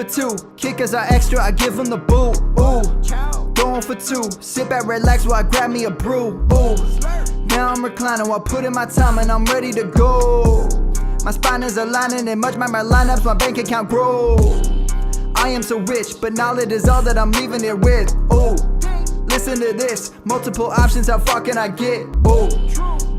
for two. Kickers are extra, I give them the boot. Ooh, going for two. Sit back, relax while I grab me a brew. Ooh, now I'm reclining while putting my time and I'm ready to go. My spine is aligning and much my lineups, my bank account grow. I am so rich, but knowledge is all that I'm leaving it with. Ooh, listen to this. Multiple options, how far can I get? Ooh,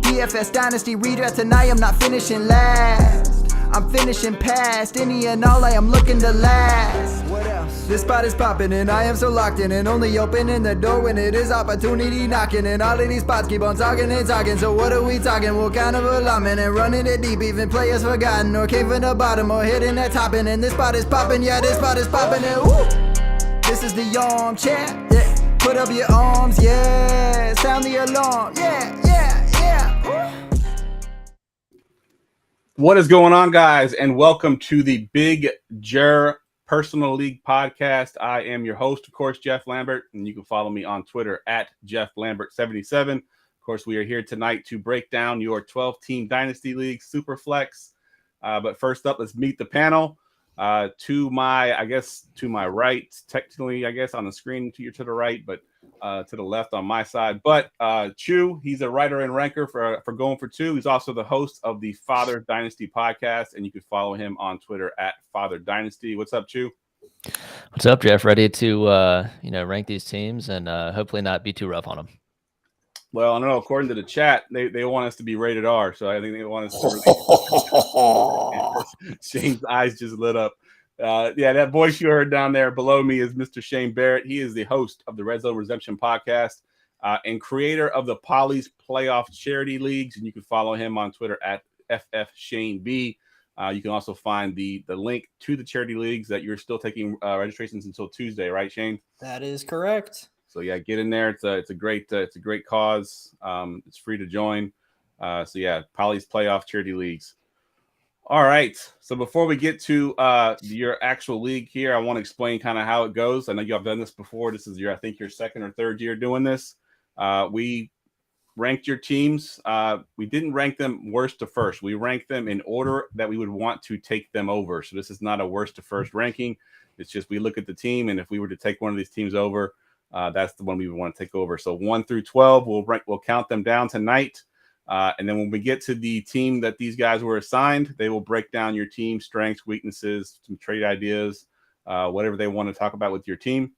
DFS Dynasty redraft tonight, I'm not finishing last. I'm finishing past any and all, I am looking to last. What else? This spot is popping and I am so locked in and only opening the door when it is opportunity knocking. And all of these spots keep on talking and talking. So what are we talking? What kind of alignment? And running it deep, even players forgotten or came from the bottom or hitting that top end. And this spot is popping, yeah, this spot is popping. And woo! This is the armchair, yeah. Put up your arms, yeah. Sound the alarm, yeah, yeah, yeah. Woo! What is going on, guys, and welcome to the Big Jer Personal League Podcast. I am your host, of course, Jeff Lambert, and you can follow me on Twitter at JeffLambert77. Of course, we are here tonight to break down your 12-team Dynasty League Superflex. But first up, let's meet the panel. To my right, technically, I guess, on the screen to the right, but to the left on my side. But Chew, he's a writer and ranker for GoingFor2. He's also the host of the Father Dynasty podcast, and you can follow him on Twitter at Father Dynasty. What's up, Chew? What's up, Jeff? Ready to rank these teams and hopefully not be too rough on them. Well, I don't know. According to the chat, they want us to be rated R, so I think they want us to. Shane's eyes just lit up. Yeah, that voice you heard down there below me is Mr. Shane Barrett. He is the host of the Red Zone Redemption podcast and creator of the Polly's Playoff Charity Leagues, and you can follow him on Twitter at FFShaneB. You can also find the link to the charity leagues that you're still taking registrations until Tuesday, right, Shane? That is correct. So yeah, get in there. It's a great cause. It's free to join. So yeah, Polly's Playoff Charity Leagues. All right. So before we get to your actual league here, I want to explain kind of how it goes. I know you have done this before. This is your second or third year doing this. We ranked your teams. We didn't rank them worst to first. We ranked them in order that we would want to take them over. So this is not a worst to first ranking. It's just we look at the team, and if we were to take one of these teams over, that's the one we would want to take over. So 1 through 12, we'll count them down tonight. And then when we get to the team that these guys were assigned, they will break down your team strengths, weaknesses, some trade ideas, whatever they want to talk about with your team.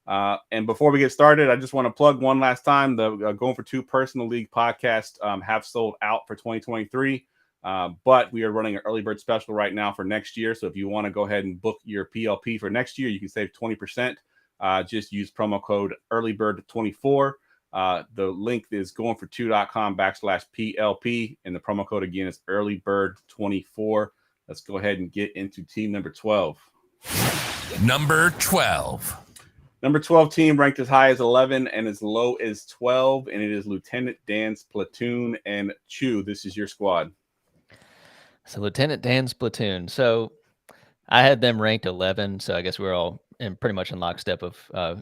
And before we get started, I just want to plug one last time the GoingFor2 Personal League podcast have sold out for 2023. But we are running an early bird special right now for next year. So if you want to go ahead and book your PLP for next year, you can save 20%. Just use promo code earlybird24. The link is goingfor2.com/PLP, and the promo code again is earlybird24. Let's go ahead and get into team number 12. Number 12. Number 12 team ranked as high as 11 and as low as 12, and it is Lieutenant Dan's platoon. And Chew, this is your squad. So Lieutenant Dan's platoon. So I had them ranked 11, so I guess we're all pretty much in lockstep of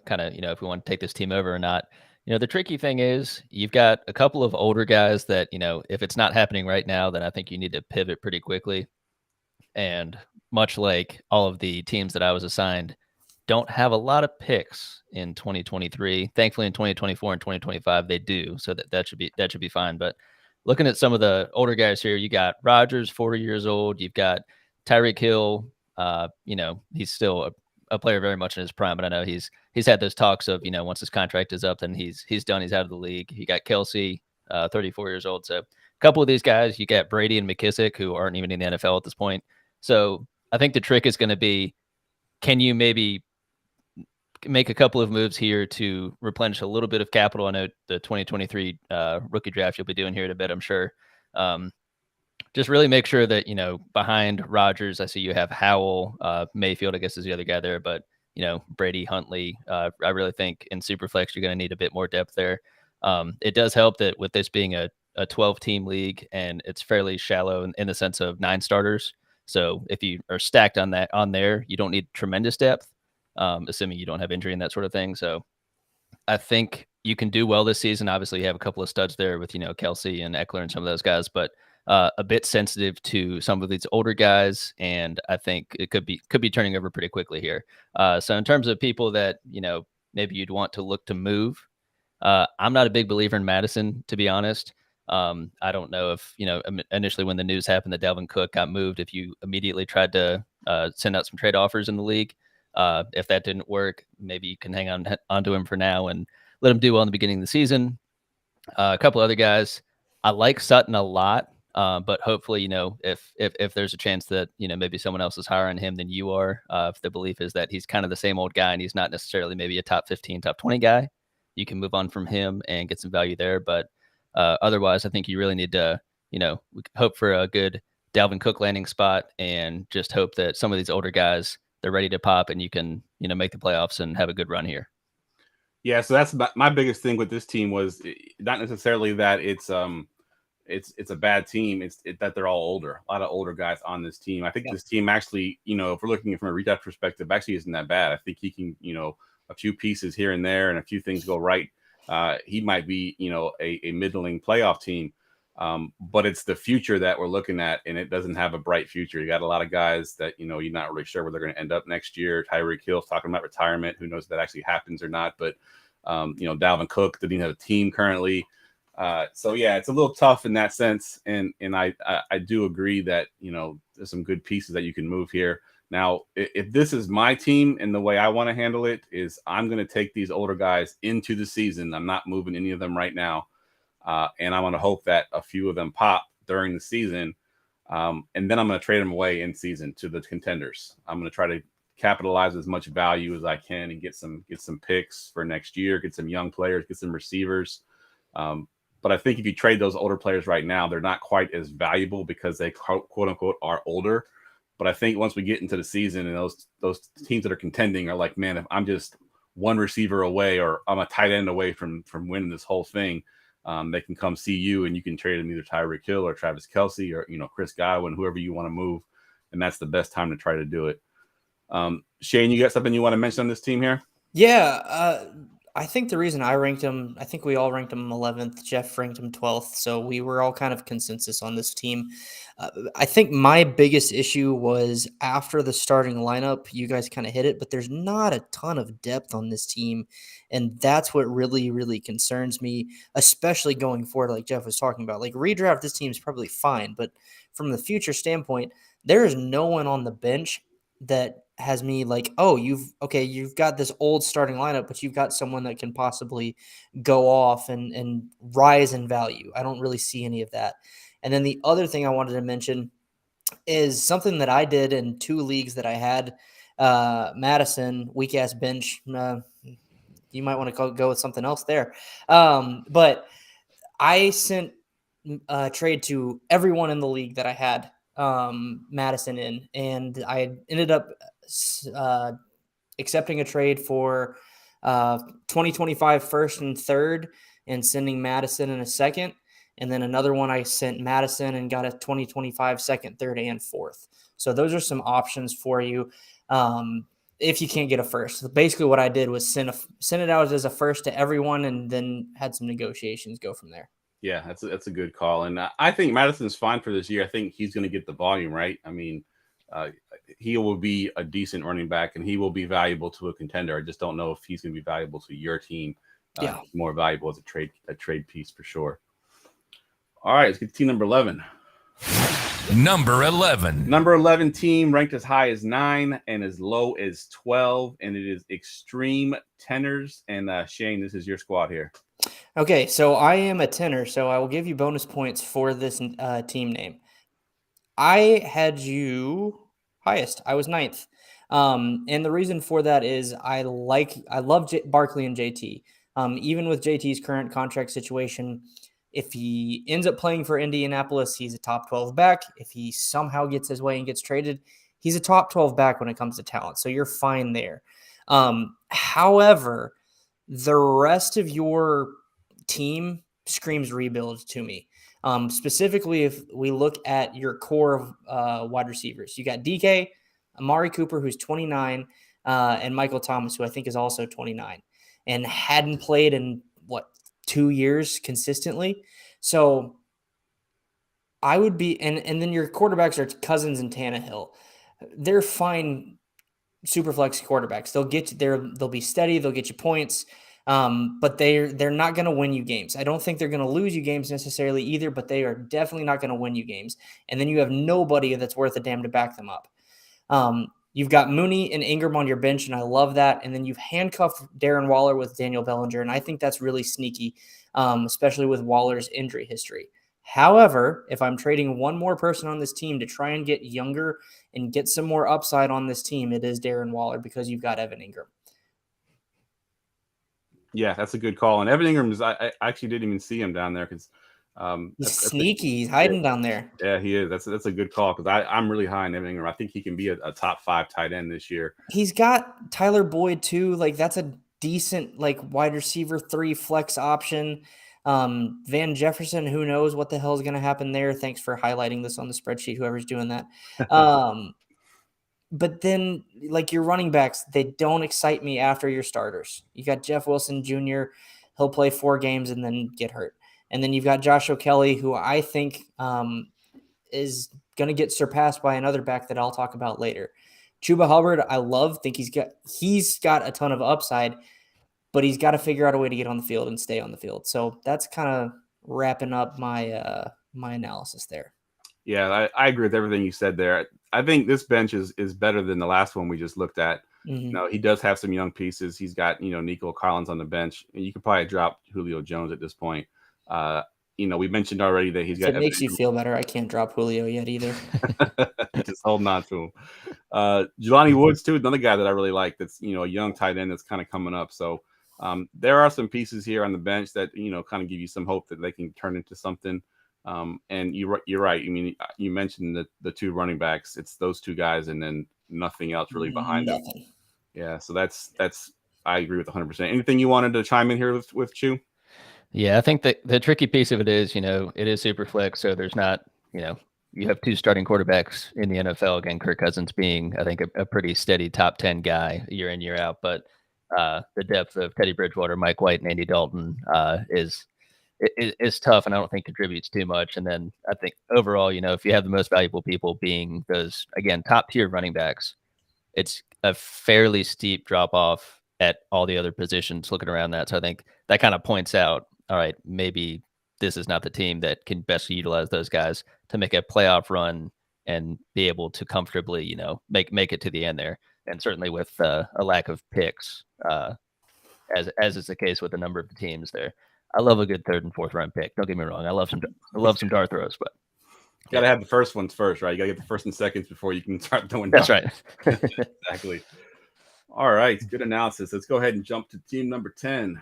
kind of, if we want to take this team over or not. The tricky thing is you've got a couple of older guys that, if it's not happening right now, then I think you need to pivot pretty quickly. And much like all of the teams that I was assigned, don't have a lot of picks in 2023. Thankfully, in 2024 and 2025, they do. So that should be fine. But looking at some of the older guys here, you got Rodgers, 40 years old. You've got Tyreek Hill. He's still a player very much in his prime, but I know he's had those talks of, once his contract is up, then he's done. He's out of the league. You got Kelsey, 34 years old. So a couple of these guys, you got Brady and McKissick, who aren't even in the NFL at this point. So I think the trick is going to be, can you maybe make a couple of moves here to replenish a little bit of capital? I know the 2023 rookie draft you'll be doing here in a bit, I'm sure. Just really make sure that, behind Rodgers, I see you have Howell, Mayfield, I guess is the other guy there, but, Brady, Huntley. I really think in Superflex, you're going to need a bit more depth there. It does help that with this being a 12-team league and it's fairly shallow in the sense of 9 starters. So if you are stacked on there, you don't need tremendous depth, assuming you don't have injury and that sort of thing. So I think you can do well this season. Obviously, you have a couple of studs there with, Kelsey and Eckler and some of those guys, but a bit sensitive to some of these older guys, and I think it could be turning over pretty quickly here. So in terms of people that maybe you'd want to look to move, I'm not a big believer in Madison, to be honest. I don't know if initially when the news happened that Dalvin Cook got moved, if you immediately tried to send out some trade offers in the league. If that didn't work, maybe you can hang onto him for now and let him do well in the beginning of the season. A couple other guys, I like Sutton a lot, but hopefully, if there's a chance that maybe someone else is higher on him than you are, if the belief is that he's kind of the same old guy and he's not necessarily maybe a top 15, top 20 guy, you can move on from him and get some value there. But otherwise, I think you really need to hope for a good Dalvin Cook landing spot and just hope that some of these older guys, they're ready to pop and you can make the playoffs and have a good run here. Yeah, so that's my biggest thing with this team was not necessarily that it's a bad team. It's that they're all older. A lot of older guys on this team. I think this team actually, if we're looking from a redraft perspective, actually isn't that bad. I think he can, a few pieces here and there and a few things go right. He might be, a middling playoff team. But it's the future that we're looking at, and it doesn't have a bright future. You got a lot of guys that, you're not really sure where they're going to end up next year. Tyreek Hill's talking about retirement. Who knows if that actually happens or not? But, Dalvin Cook doesn't even have a team currently. So yeah, it's a little tough in that sense. And I do agree that, there's some good pieces that you can move here. Now, if this is my team and the way I want to handle it is I'm going to take these older guys into the season. I'm not moving any of them right now. And I'm going to hope that a few of them pop during the season. And then I'm going to trade them away in season to the contenders. I'm going to try to capitalize as much value as I can and get some picks for next year, get some young players, get some receivers. But I think if you trade those older players right now, they're not quite as valuable because they quote unquote are older. But I think once we get into the season and those teams that are contending are like, man, if I'm just one receiver away or I'm a tight end away from winning this whole thing, they can come see you and you can trade them either Tyreek Hill or Travis Kelce or, Chris Godwin, whoever you want to move. And that's the best time to try to do it. Shane, you got something you want to mention on this team here? Yeah. I think the reason I ranked him, I think we all ranked him 11th. Jeff ranked him 12th. So we were all kind of consensus on this team. I think my biggest issue was after the starting lineup, you guys kind of hit it, but there's not a ton of depth on this team. And that's what really, really concerns me, especially going forward, like Jeff was talking about. Like redraft, this team is probably fine. But from the future standpoint, there is no one on the bench that has me like, oh, you've got this old starting lineup, but you've got someone that can possibly go off and rise in value. I don't really see any of that. And then the other thing I wanted to mention is something that I did in 2 leagues that I had. Madison, weak ass bench. You might want to go with something else there. But I sent a trade to everyone in the league that I had Madison in, and I ended up accepting a trade for 2025 first and third and sending Madison in a second. And then another one I sent Madison and got a 2025 second, third, and fourth. So those are some options for you if you can't get a first. Basically what I did was send it out as a first to everyone and then had some negotiations go from there. Yeah, that's a good call. And I think Madison's fine for this year. I think he's going to get the volume, right? I mean, he will be a decent running back and he will be valuable to a contender. I just don't know if he's going to be valuable to your team. More valuable as a trade piece for sure. All right, let's get to team number 11. Number 11. Number 11 team ranked as high as 9 and as low as 12. And it is Extreme Tenors. And Shane, this is your squad here. Okay, so I am a tenor, so I will give you bonus points for this team name. I had you highest. I was 9th. And the reason for that is I love Barkley and JT. Even with JT's current contract situation, if he ends up playing for Indianapolis, he's a top 12 back. If he somehow gets his way and gets traded, he's a top 12 back when it comes to talent. So you're fine there. However, the rest of your team screams rebuild to me. Specifically, if we look at your core of wide receivers, you got DK, Amari Cooper, who's 29, and Michael Thomas, who I think is also 29, and hadn't played in 2 years consistently. So I would be, and then your quarterbacks are Cousins and Tannehill. They're fine superflex quarterbacks. They'll get you there. They'll be steady. They'll get you points. But they're not going to win you games. I don't think they're going to lose you games necessarily either, but they are definitely not going to win you games. And then you have nobody that's worth a damn to back them up. You've got Mooney and Ingram on your bench, and I love that. And then you've handcuffed Darren Waller with Daniel Bellinger, and I think that's really sneaky, especially with Waller's injury history. However, if I'm trading one more person on this team to try and get younger and get some more upside on this team, it is Darren Waller because you've got Evan Ingram. Yeah, that's a good call. And Evan Ingram I actually didn't even see him down there because he's sneaky. He's hiding down there. Yeah, he is. That's a good call because I'm really high on Evan Ingram. I think he can be a top 5 tight end this year. He's got Tyler Boyd too. Like that's a decent wide receiver 3 flex option. Van Jefferson, who knows what the hell is going to happen there? Thanks for highlighting this on the spreadsheet, whoever's doing that. But then your running backs, they don't excite me after your starters. You got Jeff Wilson Jr. He'll play 4 games and then get hurt. And then you've got Josh O'Kelly, who I think is going to get surpassed by another back that I'll talk about later. Chuba Hubbard, I think he's got a ton of upside, but he's got to figure out a way to get on the field and stay on the field. So that's kind of wrapping up my my analysis there. Yeah, I agree with everything you said there. I think this bench is better than the last one we just looked at. Mm-hmm. You know, he does have some young pieces. He's got, Nico Collins on the bench, and you could probably drop Julio Jones at this point. We mentioned already that he's got. If it makes you feel better, I can't drop Julio yet either. Just holding on to him. Jelani Woods too, another guy that I really like. That's a young tight end that's kind of coming up. So there are some pieces here on the bench that kind of give you some hope that they can turn into something. And you're right. I mean, you mentioned the 2 running backs. It's those 2 guys, and then nothing else really behind them. Yeah. So that's I agree with 100%. Anything you wanted to chime in here with Chu? Yeah, I think the tricky piece of it is, it is super flex. So there's not, you have 2 starting quarterbacks in the NFL. Again, Kirk Cousins being, I think, a pretty steady top 10 guy year in, year out. But the depth of Teddy Bridgewater, Mike White, and Andy Dalton is tough, and I don't think contributes too much. And then I think overall, if you have the most valuable people being those, again, top tier running backs, it's a fairly steep drop off at all the other positions looking around that. So I think that kind of points out, all right, maybe this is not the team that can best utilize those guys to make a playoff run and be able to comfortably, make it to the end there. And certainly with a lack of picks, as is the case with a number of the teams there. I love a good 3rd and 4th round pick. Don't get me wrong. I love some dart throws, but you gotta have the first ones first, right? You gotta get the first and seconds before you can start throwing. That's right. Exactly. All right, good analysis. Let's go ahead and jump to team number 10.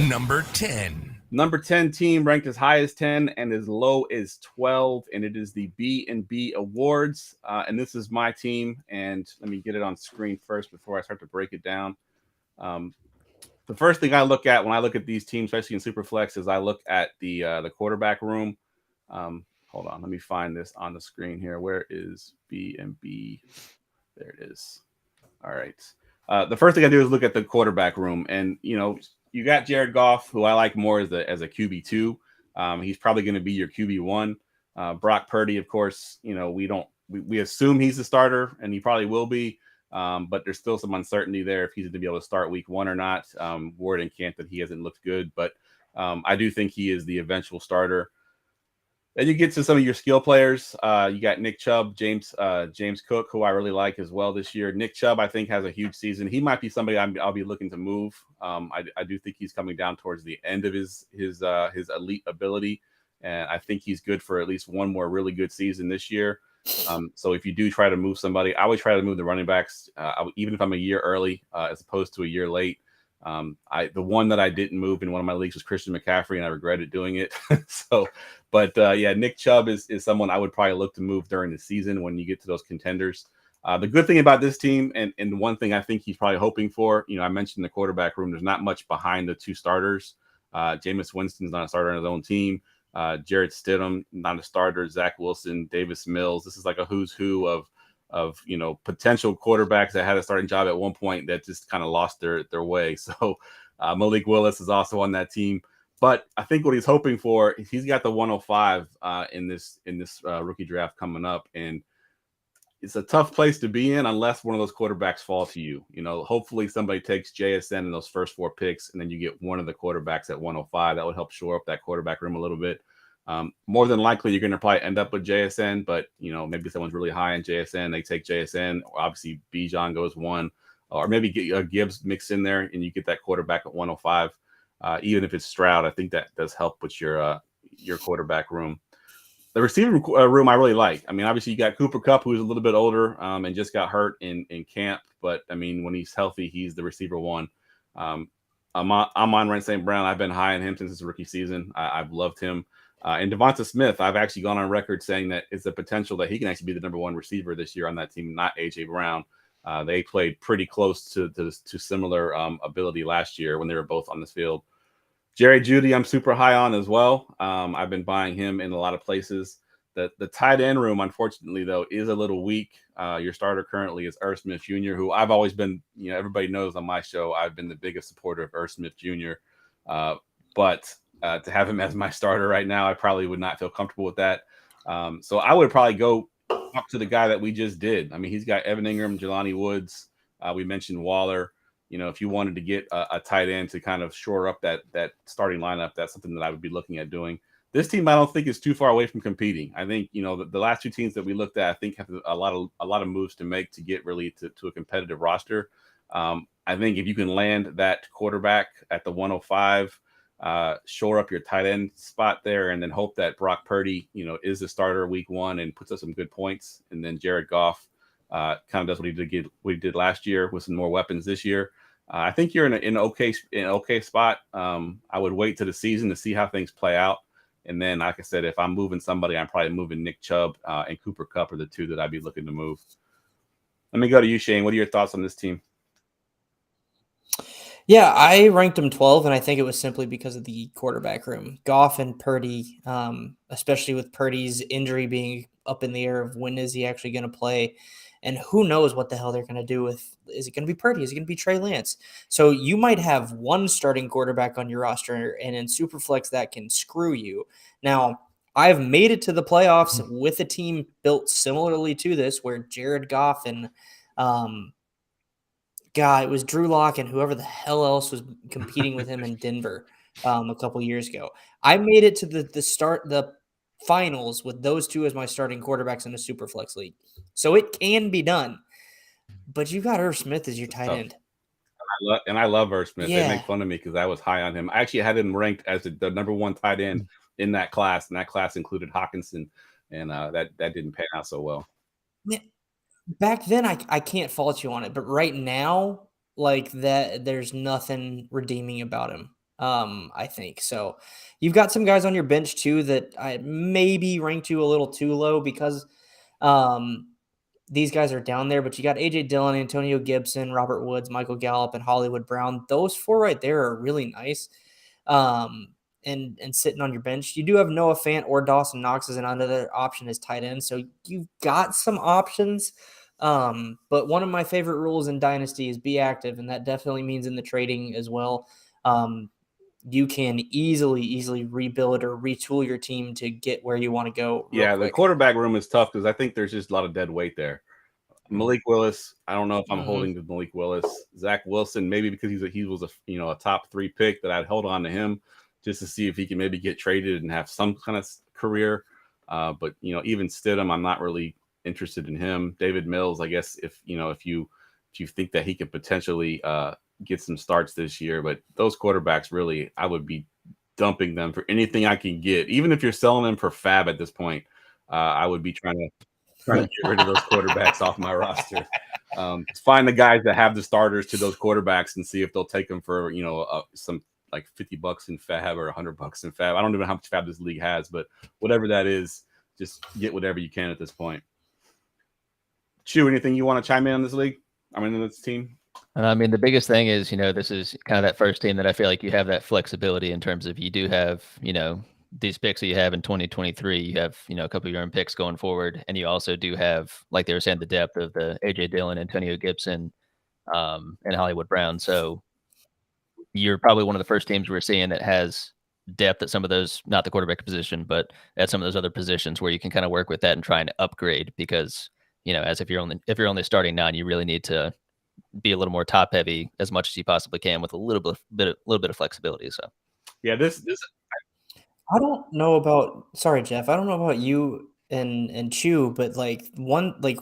Number 10. Number 10 team ranked as high as 10 and as low as 12, and it is the B&B Awards. And this is my team, and let me get it on screen first before I start to break it down. The first thing I look at when I look at these teams, especially in Superflex, is I look at the quarterback room. Hold on, let me find this on the screen here. Where is B&B? There it is. All right. The first thing I do is look at the quarterback room, and you got Jared Goff, who I like more as a QB2. He's probably going to be your QB1. Brock Purdy, of course, we assume he's the starter, and he probably will be. But there's still some uncertainty there if he's going to be able to start week 1 or not. Word in camp that he hasn't looked good, but I do think he is the eventual starter. Then you get to some of your skill players. You got Nick Chubb, James Cook, who I really like as well this year. Nick Chubb, I think, has a huge season. He might be somebody I'll be looking to move. I do think he's coming down towards the end of his elite ability, and I think he's good for at least one more really good season this year. So if you do try to move somebody, I would try to move the running backs, even if I'm a year early as opposed to a year late. The one that I didn't move in one of my leagues was Christian McCaffrey, and I regretted doing it. Yeah, Nick Chubb is someone I would probably look to move during the season when you get to those contenders. The good thing about this team, and the one thing I think he's probably hoping for, I mentioned the quarterback room, there's not much behind the 2 starters. Jameis Winston's not a starter on his own team. Jarrett Stidham, not a starter. Zach Wilson, Davis Mills. This is like a who's who of potential quarterbacks that had a starting job at one point that just kind of lost their way. So Malik Willis is also on that team. But I think what he's hoping for is he's got the 105 in this rookie draft coming up, and it's a tough place to be in unless one of those quarterbacks fall to you. Hopefully somebody takes JSN in those first 4 picks, and then you get one of the quarterbacks at 105. That would help shore up that quarterback room a little bit. More than likely, you're going to probably end up with JSN, but maybe someone's really high in JSN. They take JSN. Obviously, Bijan goes 1, or maybe get Gibbs mixed in there, and you get that quarterback at 105. Even if it's Stroud, I think that does help with your quarterback room. The receiving room I really like. I mean, obviously you got Cooper Kupp, who's a little bit older and just got hurt in camp. But, I mean, when he's healthy, he's the receiver 1. I'm on St. Brown. I've been high on him since his rookie season. I've loved him. And Devonta Smith, I've actually gone on record saying that it's a potential that he can actually be the number 1 receiver this year on that team, not A.J. Brown. They played pretty close to similar ability last year when they were both on this field. Jerry Jeudy, I'm super high on as well. I've been buying him in a lot of places. The tight end room, unfortunately, though, is a little weak. Your starter currently is Irv Smith Jr., who I've always been, everybody knows on my show, I've been the biggest supporter of Irv Smith Jr. But to have him as my starter right now, I probably would not feel comfortable with that. So I would probably go up to the guy that we just did. I mean, he's got Evan Ingram, Jelani Woods. We mentioned Waller. If you wanted to get a tight end to kind of shore up that starting lineup, that's something that I would be looking at doing. This team, I don't think, is too far away from competing. I think, the last 2 teams that we looked at, I think have a lot of moves to make to get really to a competitive roster. I think if you can land that quarterback at the 105, shore up your tight end spot there, and then hope that Brock Purdy, is the starter week 1 and puts up some good points, and then Jared Goff kind of does what he did last year with some more weapons this year. I think you're in an okay spot. I would wait to the season to see how things play out. And then, like I said, if I'm moving somebody, I'm probably moving Nick Chubb and Cooper Kupp are the 2 that I'd be looking to move. Let me go to you, Shane. What are your thoughts on this team? Yeah, I ranked him 12, and I think it was simply because of the quarterback room. Goff and Purdy, especially with Purdy's injury being up in the air of when is he actually going to play. And who knows what the hell they're going to do with, is it going to be Purdy? Is it going to be Trey Lance? So you might have one starting quarterback on your roster, and in Superflex that can screw you. Now, I've made it to the playoffs with a team built similarly to this, where Jared Goff and, it was Drew Lock and whoever the hell else was competing with him in Denver a couple years ago. I made it to the finals with those 2 as my starting quarterbacks in a Superflex league. So it can be done. But you got Irv Smith as your tight end. I love Irv Smith. Yeah. They make fun of me because I was high on him. I actually had him ranked as the number 1 tight end in that class, and that class included Hawkinson, and that didn't pan out so well. Yeah. Back then, I can't fault you on it, but right now, like that, there's nothing redeeming about him. I think so. You've got some guys on your bench too that I maybe ranked you a little too low because these guys are down there. But you got AJ Dillon, Antonio Gibson, Robert Woods, Michael Gallup, and Hollywood Brown. Those 4 right there are really nice. And sitting on your bench, you do have Noah Fant or Dawson Knox as another option as tight end. So you've got some options. But one of my favorite rules in Dynasty is be active, and that definitely means in the trading as well. You can easily rebuild or retool your team to get where you want to go. Yeah, the quarterback room is tough because I think there's just a lot of dead weight there. Malik Willis, I don't know if I'm holding to Malik Willis. Zach Wilson, maybe because he was a top 3 pick that I'd hold on to him just to see if he can maybe get traded and have some kind of career. But even Stidham, I'm not really interested in him. David Mills, I guess if you think that he could potentially get some starts this year, but those quarterbacks really, I would be dumping them for anything I can get. Even if you're selling them for fab at this point, I would be trying to get rid of those quarterbacks off my roster. Find the guys that have the starters to those quarterbacks and see if they'll take them for some like $50 in fab or $100 in fab. I don't even know how much fab this league has, but whatever that is, just get whatever you can at this point. Chew, anything you want to chime in on this league? In this team? I mean, the biggest thing is, this is kind of that first team that I feel like you have that flexibility in terms of you do have, these picks that you have in 2023, you have, a couple of your own picks going forward. And you also do have, like they were saying, the depth of the AJ Dillon, Antonio Gibson, and Hollywood Brown. So you're probably one of the first teams we're seeing that has depth at some of those, not the quarterback position, but at some of those other positions where you can kind of work with that and try and upgrade because, as if you're only starting 9, you really need to be a little more top heavy as much as you possibly can with a little bit of flexibility. So Yeah, this I don't know about sorry, Jeff. I don't know about you and Chew, but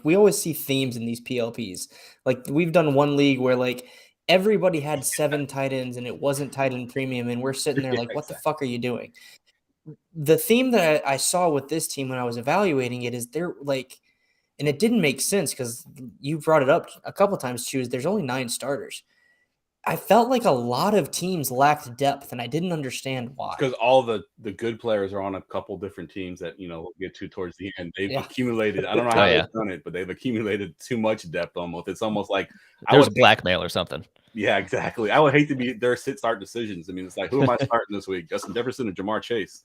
we always see themes in these PLPs. Like we've done one league where like everybody had 7 tight ends and it wasn't tight end premium, and we're sitting there Yeah, like, what the fuck are you doing? The theme that I saw with this team when I was evaluating it is they're like, and it didn't make sense because you brought it up a couple times, Chew, there's only 9 starters. I felt like a lot of teams lacked depth, and I didn't understand why. because all the good players are on a couple different teams that we'll get to towards the end. They've accumulated. I don't know how they've done it, but they've accumulated too much depth. Almost, it's almost like there's blackmail or something. Yeah, exactly. I would hate to be their sit-start decisions. I mean, it's like, who am I starting this week? Justin Jefferson or Jamar Chase?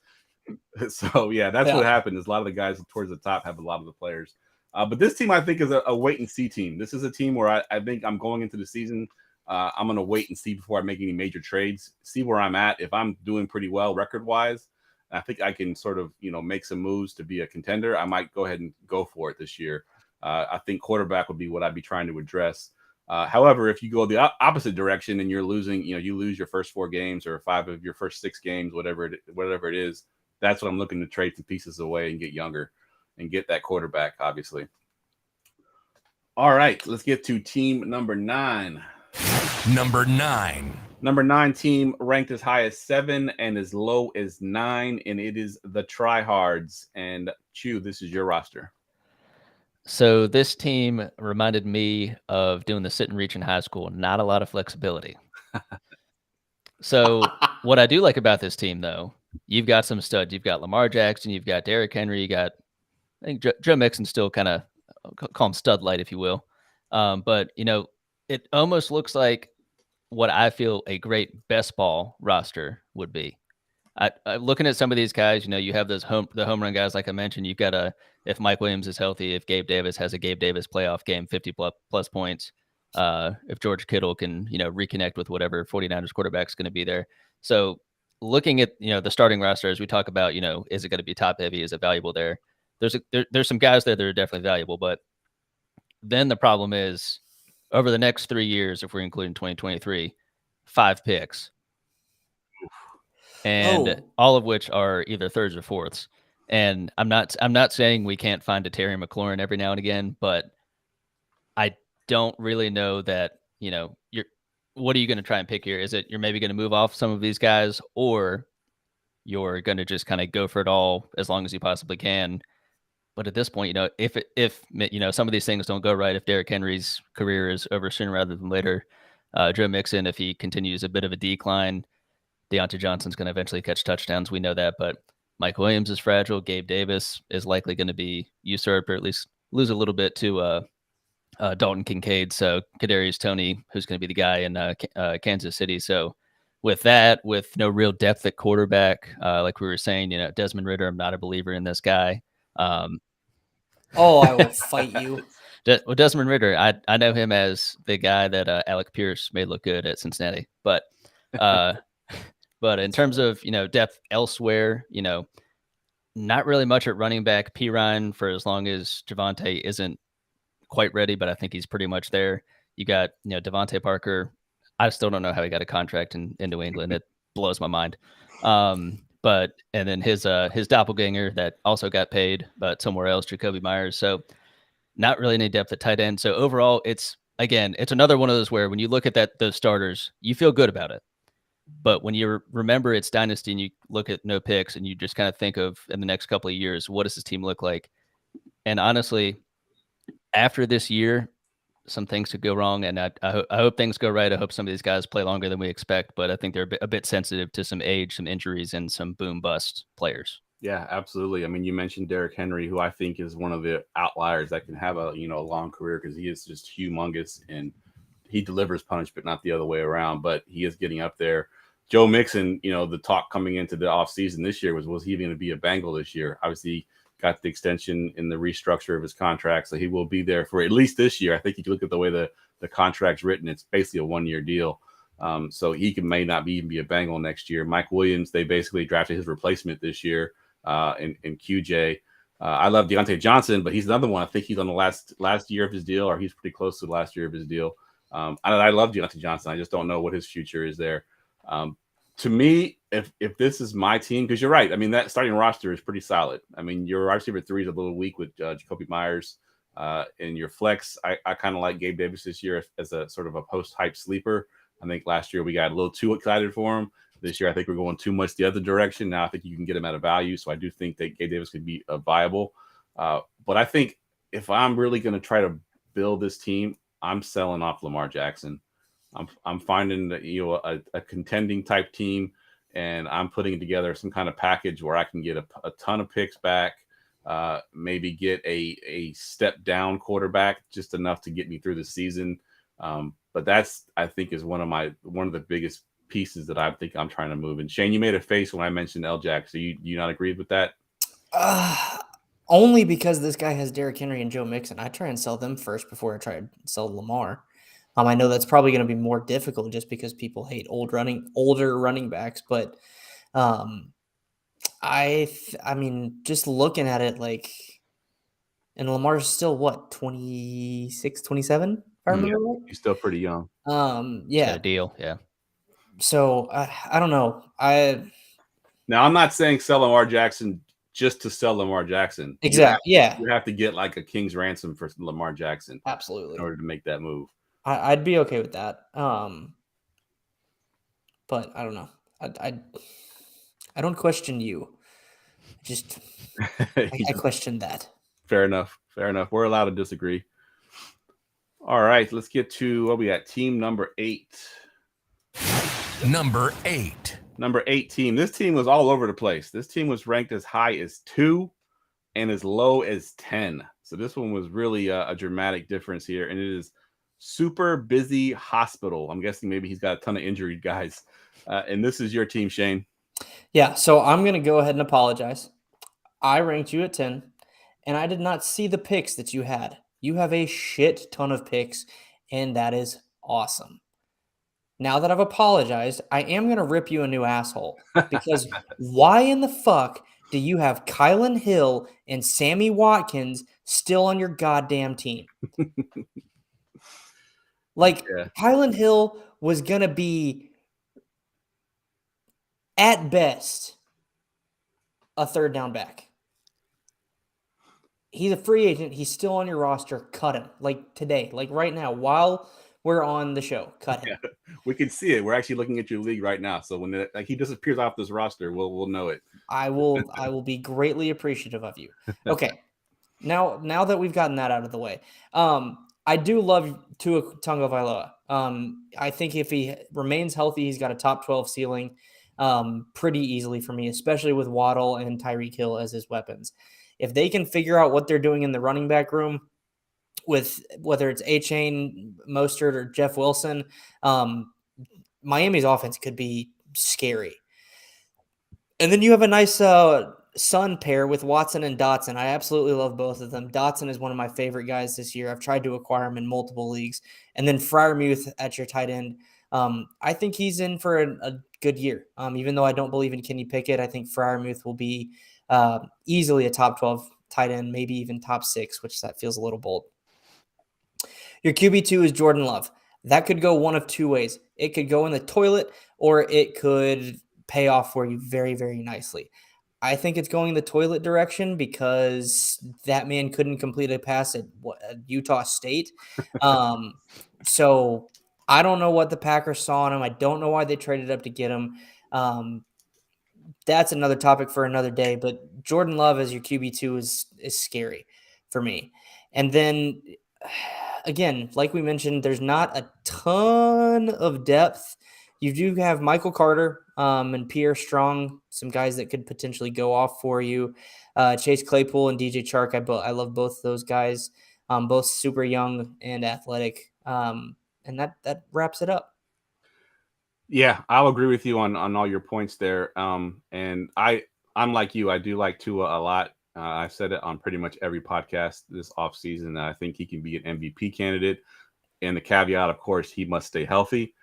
So yeah, that's what happened. Is a lot of the guys towards the top have a lot of the players. But this team, I think, is a wait and see team. This is a team where I think I'm going into the season. I'm going to wait and see before I make any major trades, see where I'm at. If I'm doing pretty well record-wise, I think I can sort of, make some moves to be a contender. I might go ahead and go for it this year. I think quarterback would be what I'd be trying to address. However, if you go the opposite direction and you're losing, you lose your first 4 games or 5 of your first 6 games, whatever it is, that's what I'm looking to trade some pieces away and get younger and get that quarterback, obviously. All right, let's get to team number 9. Number 9. Number 9 team ranked as high as 7 and as low as 9, and it is the Tryhards. And Chew, this is your roster. So this team reminded me of doing the sit and reach in high school. Not a lot of flexibility. So what I do like about this team, though, you've got some studs. You've got Lamar Jackson. You've got Derrick Henry. You got, I think Joe Mixon still kind of call him stud light, if you will. But, it almost looks like what I feel a great best ball roster would be. Looking at some of these guys, you have the home run guys, like I mentioned. You've got if Mike Williams is healthy, if Gabe Davis has a Gabe Davis playoff game, 50 plus points, if George Kittle can, reconnect with whatever 49ers quarterback is going to be there. So looking at, the starting roster, as we talk about, is it going to be top heavy? Is it valuable there? There's some guys there that are definitely valuable, but then the problem is over the next 3 years, if we're including 2023, 5 picks. And all of which are either thirds or fourths. And I'm not saying we can't find a Terry McLaurin every now and again, but I don't really know that, what are you going to try and pick here? Is it you're maybe going to move off some of these guys, or you're going to just kind of go for it all as long as you possibly can? But at this point, if some of these things don't go right, if Derrick Henry's career is over sooner rather than later, Joe Mixon, if he continues a bit of a decline, Deontay Johnson's going to eventually catch touchdowns. We know that, but Mike Williams is fragile. Gabe Davis is likely going to be usurped or at least lose a little bit to Dalton Kincaid. So Kadarius Toney, who's going to be the guy in Kansas City. So with that, with no real depth at quarterback, like we were saying, Desmond Ridder, I'm not a believer in this guy. I will fight you. Well, Desmond Ridder, I know him as the guy that Alec Pierce made look good at Cincinnati, but in terms of depth elsewhere, not really much at running back. Pirine for as long as Javonte isn't quite ready, but I think he's pretty much there. You got Devontae Parker. I still don't know how he got a contract in New England. It blows my mind. And then his doppelganger that also got paid, but somewhere else, Jacoby Myers. So not really any depth at tight end. So overall, it's another one of those where when you look at those starters, you feel good about it. But when you remember it's dynasty and you look at no picks and you just kind of think of in the next couple of years, what does this team look like? And honestly, after this year, some things could go wrong. And I hope things go right. I hope some of these guys play longer than we expect, but I think they're a bit sensitive to some age, some injuries, and some boom bust players. Yeah, absolutely. I mean, you mentioned Derrick Henry, who I think is one of the outliers that can have a long career because he is just humongous and he delivers punch, but not the other way around. But he is getting up there. Joe Mixon, the talk coming into the offseason this year was he going to be a Bengal this year? Obviously, he got the extension in the restructure of his contract, so he will be there for at least this year. I think if you look at the way the contract's written, it's basically a 1-year deal. So he may not even be a Bengal next year. Mike Williams, they basically drafted his replacement this year in QJ. I love Deontay Johnson, but he's another one. I think he's on the last year of his deal, or he's pretty close to the last year of his deal. I love Deontay Johnson. I just don't know what his future is there. To me, if this is my team, because you're right. I mean, that starting roster is pretty solid. I mean, your wide receiver 3 is a little weak with Jacoby Myers. In your flex, I kind of like Gabe Davis this year as a sort of a post-hype sleeper. I think last year we got a little too excited for him. This year, I think we're going too much the other direction. Now I think you can get him at a value. So I do think that Gabe Davis could be viable. But I think if I'm really going to try to build this team, I'm selling off Lamar Jackson. I'm finding a contending type team, and I'm putting together some kind of package where I can get a ton of picks back, maybe get a step down quarterback, just enough to get me through the season. But that's, I think, is one of the biggest pieces that I think I'm trying to move. And Shane, you made a face when I mentioned L-Jack. So you not agree with that? Only because this guy has Derrick Henry and Joe Mixon. I try and sell them first before I try to sell Lamar. I know that's probably going to be more difficult just because people hate older running backs. But I mean, just looking at it, like, and Lamar's still what, 26, 27? If I remember right. He's still pretty young. He's got a deal, yeah. So I don't know. Now I'm not saying sell Lamar Jackson just to sell Lamar Jackson. Exactly. You have to get like a king's ransom for Lamar Jackson. Absolutely. In order to make that move. I'd be okay with that. But I don't know. I don't question you. Just I question that. Fair enough. We're allowed to disagree. All right, let's get to what we got. Team number 8. Number 8. Number 8 team. This team was all over the place. This team was ranked as high as 2 and as low as 10. So this one was really a dramatic difference here. And it is Super Busy Hospital. I'm guessing maybe he's got a ton of injured guys. And this is your team, Shane. Yeah, so I'm going to go ahead and apologize. I ranked you at 10, and I did not see the picks that you had. You have a shit ton of picks, and that is awesome. Now that I've apologized, I am going to rip you a new asshole, because why in the fuck do you have Kylan Hill and Sammy Watkins still on your goddamn team? Kylan Hill was going to be, at best, a third down back. He's a free agent. He's still on your roster. Cut him. Like today. Like right now, while we're on the show. Cut him. Yeah, we can see it. We're actually looking at your league right now. So when he disappears off this roster, we'll know it. I will be greatly appreciative of you. Okay. Now that we've gotten that out of the way, I do love Tua Tagovailoa. I think if he remains healthy, he's got a top 12 ceiling pretty easily for me, especially with Waddle and Tyreek Hill as his weapons. If they can figure out what they're doing in the running back room with whether it's A-Chain, Mostert, or Jeff Wilson, Miami's offense could be scary. And then you have a nice Sun pair with Watson and Dotson. I absolutely love both of them. Dotson is one of my favorite guys this year. I've tried to acquire him in multiple leagues. And then Freiermuth at your tight end. I think he's in for a good year. Even though I don't believe in Kenny Pickett, I think Freiermuth will be easily a top 12 tight end, maybe even top 6, which that feels a little bold. Your QB2 is Jordan Love. That could go one of two ways. It could go in the toilet, or it could pay off for you very, very nicely. I think it's going the toilet direction because that man couldn't complete a pass at Utah State. So I don't know what the Packers saw in him. I don't know why they traded up to get him. That's another topic for another day. But Jordan Love as your QB2 is scary for me. And then, again, like we mentioned, there's not a ton of depth. You do have Michael Carter and Pierre Strong, some guys that could potentially go off for you. Chase Claypool and DJ Chark, I love both those guys, both super young and athletic. And that wraps it up. Yeah, I'll agree with you on all your points there. And I'm like you. I do like Tua a lot. I've said it on pretty much every podcast this offseason. I think he can be an MVP candidate. And the caveat, of course, he must stay healthy.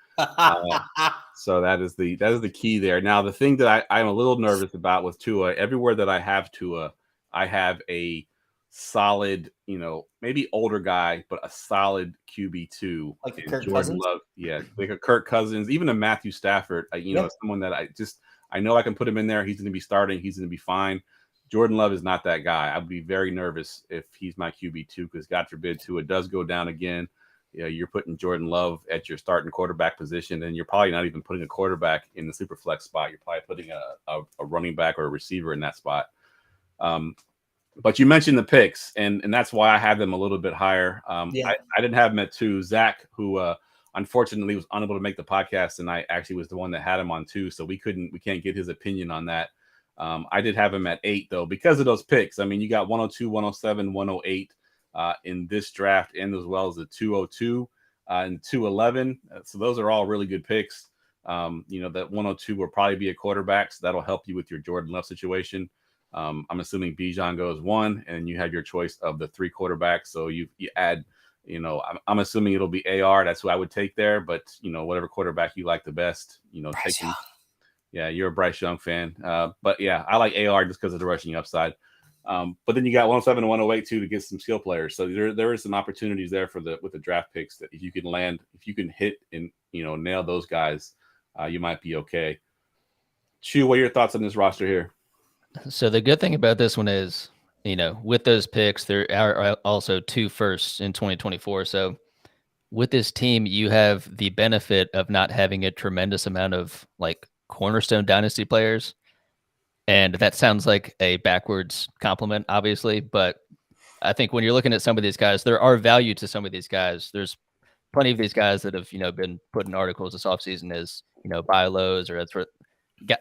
So that is the key there. Now, the thing that I'm a little nervous about with Tua, everywhere that I have Tua, I have a solid, maybe older guy, but a solid QB2 Like in Kirk Jordan Cousins? Love. Yeah, like a Kirk Cousins, even a Matthew Stafford. Someone that I know I can put him in there. He's going to be starting. He's going to be fine. Jordan Love is not that guy. I'd be very nervous if he's my QB2 because God forbid Tua does go down again. You're putting Jordan Love at your starting quarterback position, and you're probably not even putting a quarterback in the super flex spot. You're probably putting a running back or a receiver in that spot. But you mentioned the picks, and that's why I had them a little bit higher. I didn't have them at 2. Zach, who unfortunately was unable to make the podcast, and I actually was the one that had him on 2, so we can't get his opinion on that. I did have him at 8 though because of those picks. I mean, you got 102, 107, 108. In this draft, and as well as the 202 and 211. So those are all really good picks. That 102 will probably be a quarterback, so that'll help you with your Jordan Love situation. I'm assuming Bijan goes 1, and you have your choice of the 3 quarterbacks. So you add, I'm assuming it'll be AR. That's who I would take there. But whatever quarterback you like the best, taking. Yeah, you're a Bryce Young fan. But yeah, I like AR just because of the rushing upside. But then you got 107 and 108 too to get some skill players. So there is some opportunities there with the draft picks that if you can hit and nail those guys, you might be okay. Chu, what are your thoughts on this roster here? So the good thing about this one is, with those picks, there are also 2 firsts in 2024. So with this team, you have the benefit of not having a tremendous amount of like cornerstone dynasty players. And that sounds like a backwards compliment, obviously. But I think when you're looking at some of these guys, there are value to some of these guys. There's plenty of these guys that have, been put in articles this offseason as, buy lows or that's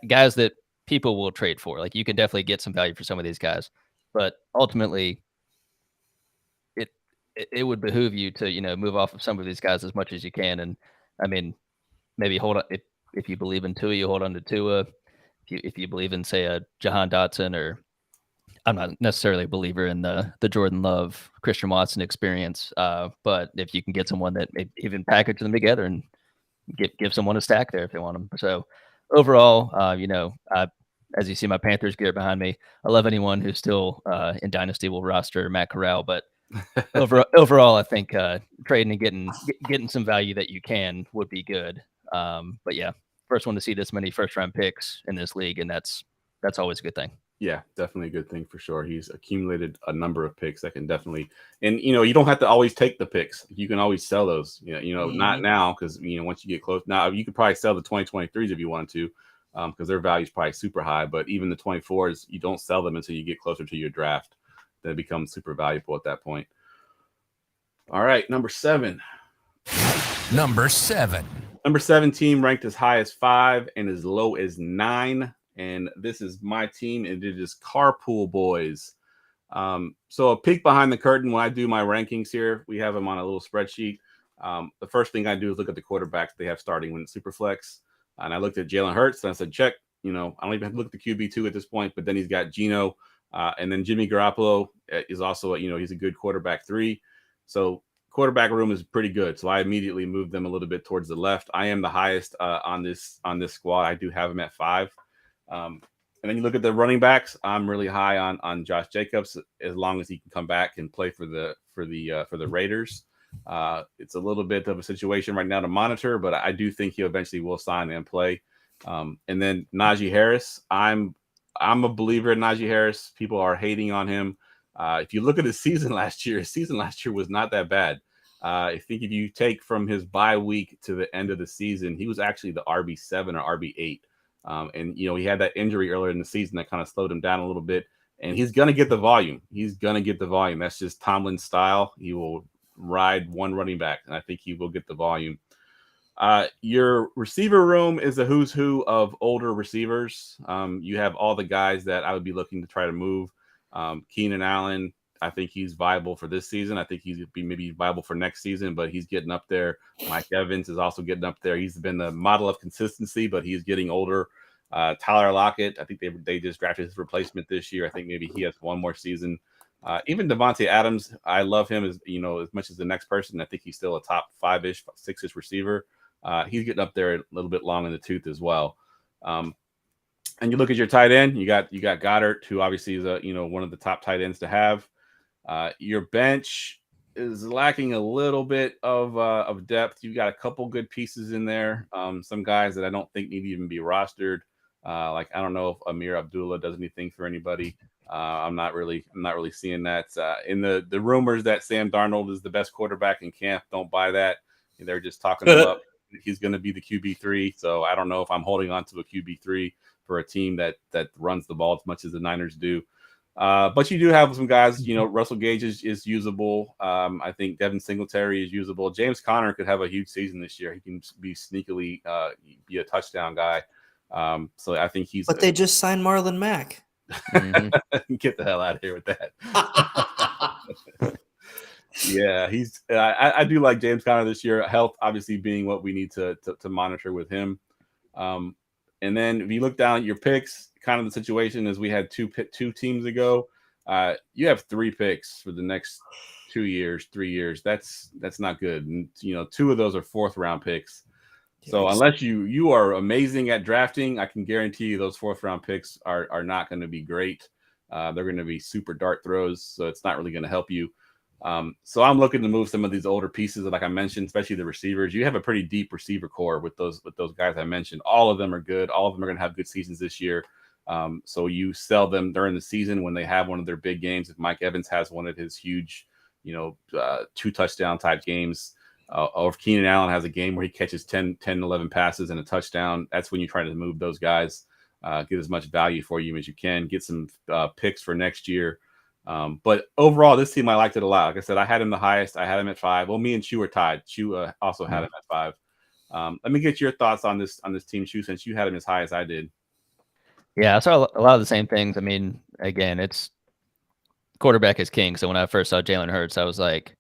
guys that people will trade for. Like you can definitely get some value for some of these guys. But ultimately, it would behoove you to, move off of some of these guys as much as you can. And I mean, maybe hold on. If you believe in Tua, you hold on to Tua. If you believe in, say, a Jahan Dotson, or I'm not necessarily a believer in the Jordan Love, Christian Watson experience, but if you can get someone that maybe even package them together and give someone a stack there if they want them. So overall, as you see my Panthers gear behind me, I love anyone who's still in Dynasty will roster Matt Corral, but overall, I think trading and getting some value that you can would be good. But yeah, first one to see this many first round picks in this league, and that's always a good thing. Yeah, definitely a good thing for sure. He's accumulated a number of picks that can definitely, and you don't have to always take the picks. You can always sell those. Not now because once you get close, now you could probably sell the 2023s if you want to, because their value is probably super high. But even the 24s, you don't sell them until you get closer to your draft. They become super valuable at that point. All right, number 7. Number 7. Number 7 team ranked as high as 5 and as low as 9. And this is my team, and it is Carpool Boys. So a peek behind the curtain when I do my rankings here, we have them on a little spreadsheet. The first thing I do is look at the quarterbacks they have starting when it's Superflex. And I looked at Jalen Hurts, and I said, check. I don't even have to look at the QB2 at this point, but then he's got Geno. And then Jimmy Garoppolo is also, he's a good quarterback 3. So quarterback room is pretty good. So I immediately moved them a little bit towards the left. I am the highest on this squad. I do have them at 5. And then you look at the running backs. I'm really high on Josh Jacobs as long as he can come back and play for the Raiders. It's a little bit of a situation right now to monitor, but I do think he eventually will sign and play. And then Najee Harris. I'm a believer in Najee Harris. People are hating on him. If you look at his season last year was not that bad. I think if you take from his bye week to the end of the season, he was actually the RB7 or RB8. And he had that injury earlier in the season that kind of slowed him down a little bit. And he's going to get the volume. That's just Tomlin's style. He will ride one running back, and I think he will get the volume. Your receiver room is a who's who of older receivers. You have all the guys that I would be looking to try to move. Keenan Allen, I think he's viable for this season. I think he's maybe viable for next season, but he's getting up there. Mike Evans is also getting up there. He's been the model of consistency, but he's getting older. Tyler Lockett, I think they just drafted his replacement this year. I think maybe he has one more season. Even Devontae Adams, I love him as much as the next person. I think he's still a top 5-ish, 6-ish receiver. He's getting up there a little bit long in the tooth as well. And you look at your tight end, you got Goddard, who obviously is one of the top tight ends to have. Your bench is lacking a little bit of depth. You've got a couple good pieces in there. Some guys that I don't think need to even be rostered. Like I don't know if Amir Abdullah does anything for anybody. I'm not really seeing that. In the rumors that Sam Darnold is the best quarterback in camp, don't buy that. They're just talking him up. He's going to be the QB3. So I don't know if I'm holding on to a QB3 for a team that runs the ball as much as the Niners do. But you do have some guys, Russell Gage is usable. I think Devin Singletary is usable. James Conner could have a huge season this year. He can be sneakily be a touchdown guy. So I think he's. But they just signed Marlon Mack. Get the hell out of here with that. Yeah, he's. I do like James Conner this year. Health obviously being what we need to monitor with him. And then if you look down at your picks, kind of the situation is we had two teams ago. You have 3 picks for the next 3 years. That's not good. And 2 of those are 4th round picks. So unless you are amazing at drafting, I can guarantee you those 4th round picks are not going to be great. They're going to be super dart throws, so it's not really going to help you. So I'm looking to move some of these older pieces, like I mentioned, especially the receivers. You have a pretty deep receiver core with those guys I mentioned. All of them are good. All of them are going to have good seasons this year. So you sell them during the season when they have one of their big games. If Mike Evans has one of his huge, 2 touchdown type games, or if Keenan Allen has a game where he catches 10, 11 passes and a touchdown, that's when you try to move those guys, get as much value for you as you can, get some picks for next year. But overall, this team, I liked it a lot. Like I said, I had him the highest. I had him at 5. Well, me and Chu are tied. Chu also had him at 5. Let me get your thoughts on this team, Chu, since you had him as high as I did. Yeah, I saw a lot of the same things. I mean, again, it's quarterback is king. So when I first saw Jalen Hurts, I was like,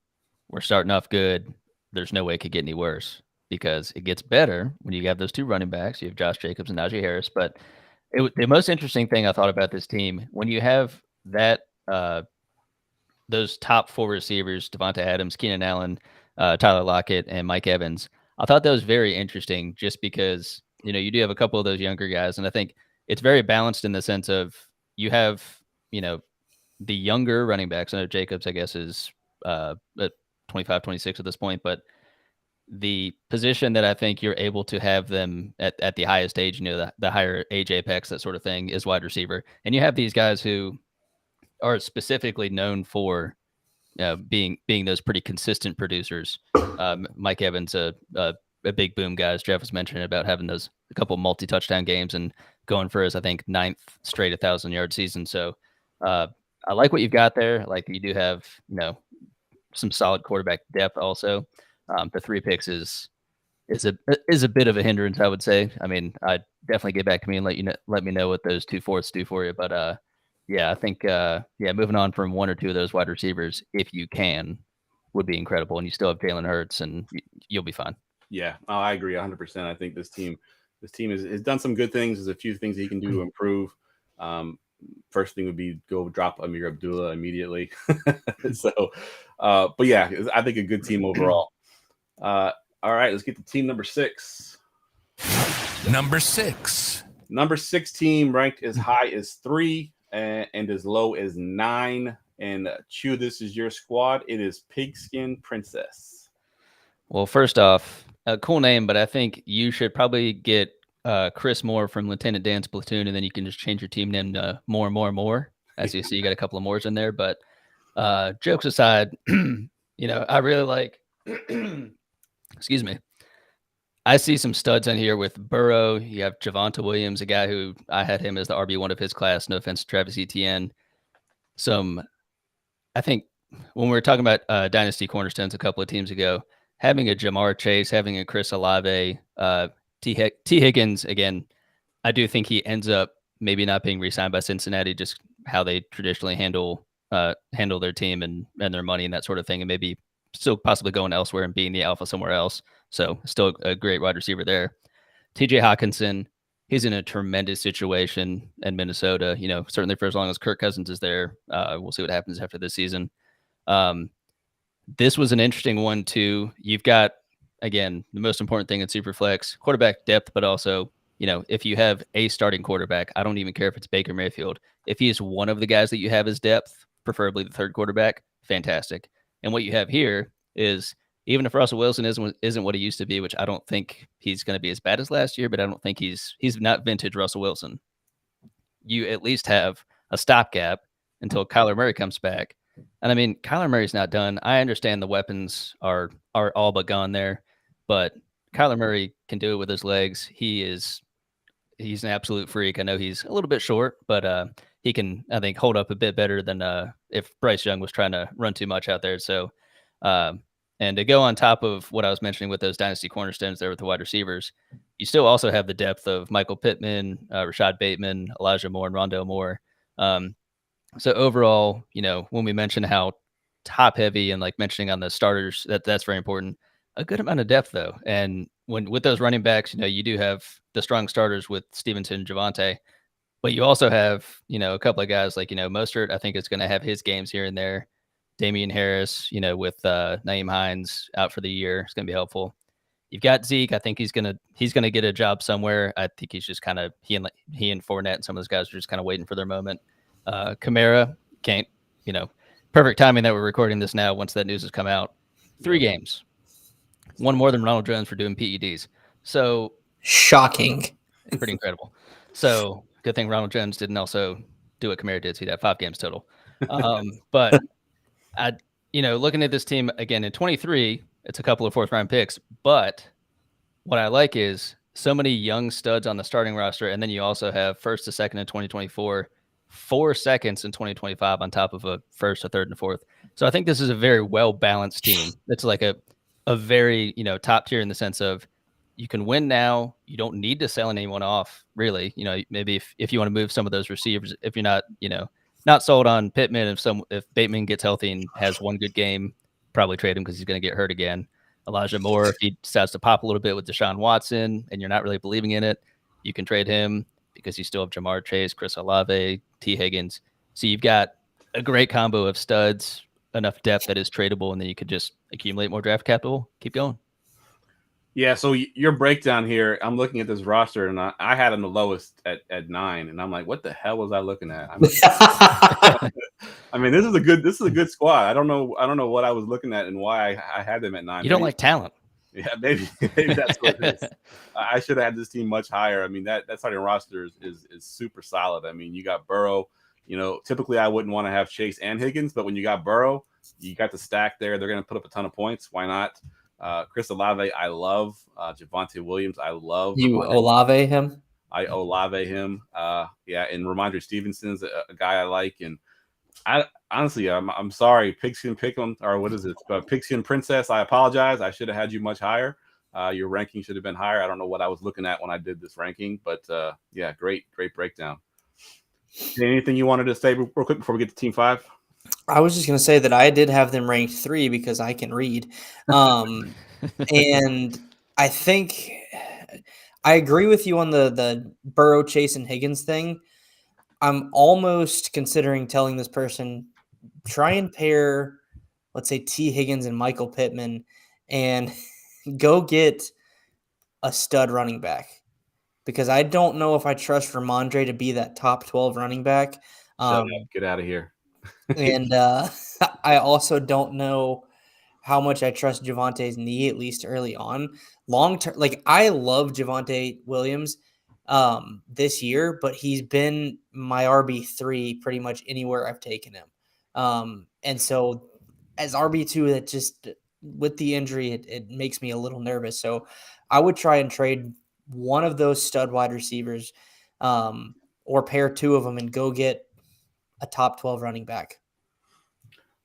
we're starting off good. There's no way it could get any worse, because it gets better when you have those 2 running backs. You have Josh Jacobs and Najee Harris. But the most interesting thing I thought about this team, when you have that those top 4 receivers, Devonta Adams, Keenan Allen, Tyler Lockett, and Mike Evans, I thought that was very interesting just because, you do have a couple of those younger guys. And I think it's very balanced in the sense of you have, the younger running backs. I know Jacobs, I guess, is at 25, 26 at this point, but the position that I think you're able to have them at the highest age, the higher age apex, that sort of thing, is wide receiver. And you have these guys who are specifically known for being those pretty consistent producers. Mike Evans, a big boom guy, as Jeff was mentioning about having a couple multi-touchdown games and going for his, I think, 9th straight 1,000-yard season. So I like what you've got there. Like, you do have some solid quarterback depth also. The 3 picks is a bit of a hindrance, I would say. I mean, I'd definitely get back to me and let me know what those 2 fourths do for you. But yeah, I think moving on from 1 or 2 of those wide receivers, if you can, would be incredible. And you still have Jalen Hurts, and you'll be fine. Yeah, I agree 100%. I think this team has done some good things. There's a few things he can do to improve. First thing would be go drop Amir Abdullah immediately. So, but yeah, I think a good team overall. All right, let's get to team number 6. Number 6. Number 6 team ranked as high as 3 and as low as 9. And Chu, this is your squad. It is Pigskin Princess. Well, first off, a cool name, but I think you should probably get Chris Moore from Lieutenant Dan's platoon, and then you can just change your team name to More. As you see, you got a couple of Moores in there. But jokes aside, I really like. Excuse me. I see some studs in here with Burrow. You have Javonte Williams, a guy who I had him as the RB1 of his class. No offense to Travis Etienne. I think when we were talking about Dynasty Cornerstones a couple of teams ago, having a Jamar Chase, having a Chris Olave, T. Higgins, again, I do think he ends up maybe not being re-signed by Cincinnati, just how they traditionally handle their team and their money and that sort of thing, and maybe still possibly going elsewhere and being the alpha somewhere else. So still a great wide receiver there. TJ Hawkinson, he's in a tremendous situation in Minnesota, certainly for as long as Kirk Cousins is there. We'll see what happens after this season. This was an interesting one too. You've got again, the most important thing in Superflex, quarterback depth, but also, if you have a starting quarterback, I don't even care if it's Baker Mayfield. If he is one of the guys that you have as depth, preferably the third quarterback, fantastic. And what you have here is, even if Russell Wilson isn't what he used to be, which I don't think he's going to be as bad as last year, but I don't think he's not vintage Russell Wilson. You at least have a stopgap until Kyler Murray comes back. And I mean, Kyler Murray's not done. I understand the weapons are all but gone there, but Kyler Murray can do it with his legs. He's an absolute freak. I know he's a little bit short, but he can, I think, hold up a bit better than if Bryce Young was trying to run too much out there. So, and to go on top of what I was mentioning with those dynasty cornerstones there with the wide receivers, you still also have the depth of Michael Pittman, Rashad Bateman, Elijah Moore, and Rondale Moore. So overall, when we mention how top heavy and like mentioning on the starters, that's very important. A good amount of depth though. And with those running backs, you do have the strong starters with Stevenson, Javonte, but you also have, a couple of guys like, Mostert, I think is going to have his games here and there. Damian Harris, with Naeem Hines out for the year. It's going to be helpful. You've got Zeke. I think he's gonna get a job somewhere. I think he's just kind of he and Fournette and some of those guys are just kind of waiting for their moment. Kamara can't, perfect timing that we're recording this now. Once that news has come out, 3 games, one more than Ronald Jones for doing PEDs. So shocking, pretty incredible. So good thing Ronald Jones didn't also do what Kamara did. So he'd have 5 games total. But looking at this team again in 23, it's a couple of 4th round picks, but what I like is so many young studs on the starting roster. And then you also have 1st to 2nd in 2024, 4 seconds in 2025 on top of a 1st, a 3rd, and a 4th. So I think this is a very well-balanced team. It's like a very, top tier in the sense of you can win now. You don't need to sell anyone off, really. Maybe if you want to move some of those receivers, if you're not, not sold on Pittman, if Bateman gets healthy and has one good game, probably trade him because he's going to get hurt again. Elijah Moore, if he decides to pop a little bit with Deshaun Watson and you're not really believing in it, you can trade him because you still have Jamar Chase, Chris Olave, T. Higgins. So you've got a great combo of studs, enough depth that is tradable, and then you could just accumulate more draft capital, keep going. Yeah, so your breakdown here, I'm looking at this roster, and I had him the lowest at 9, and I'm like, what the hell was I looking at? I mean, this is a good squad. I don't know what I was looking at and why I had them at 9. You don't like talent. Yeah, maybe that's what it is. I should have had this team much higher. I mean, that starting roster is super solid. I mean, you got Burrow. Typically I wouldn't want to have Chase and Higgins, but when you got Burrow, you got the stack there. They're going to put up a ton of points. Why not? Chris Olave, I love. Javonte Williams, I love. You Olave him? I Olave him. Yeah, and Ramondre Stevenson's a guy I like. And I honestly, I'm sorry, Pigskin Pick'em, or what is it? Pigskin Princess. I apologize. I should have had you much higher. Your ranking should have been higher. I don't know what I was looking at when I did this ranking, but yeah, great breakdown. Anything you wanted to say real quick before we get to Team 5? I was just going to say that I did have them ranked 3 because I can read. And I think I agree with you on the Burrow, Chase, and Higgins thing. I'm almost considering telling this person, try and pair, let's say, T. Higgins and Michael Pittman and go get a stud running back. Because I don't know if I trust Ramondre to be that top 12 running back. Get out of here. And I also don't know how much I trust Javonte's knee, at least early on. Long term, like I love Javonte Williams this year, but he's been my RB3 pretty much anywhere I've taken him. And so as RB2, that just with the injury, it makes me a little nervous. So I would try and trade one of those stud wide receivers or pair 2 of them and go get a top 12 running back.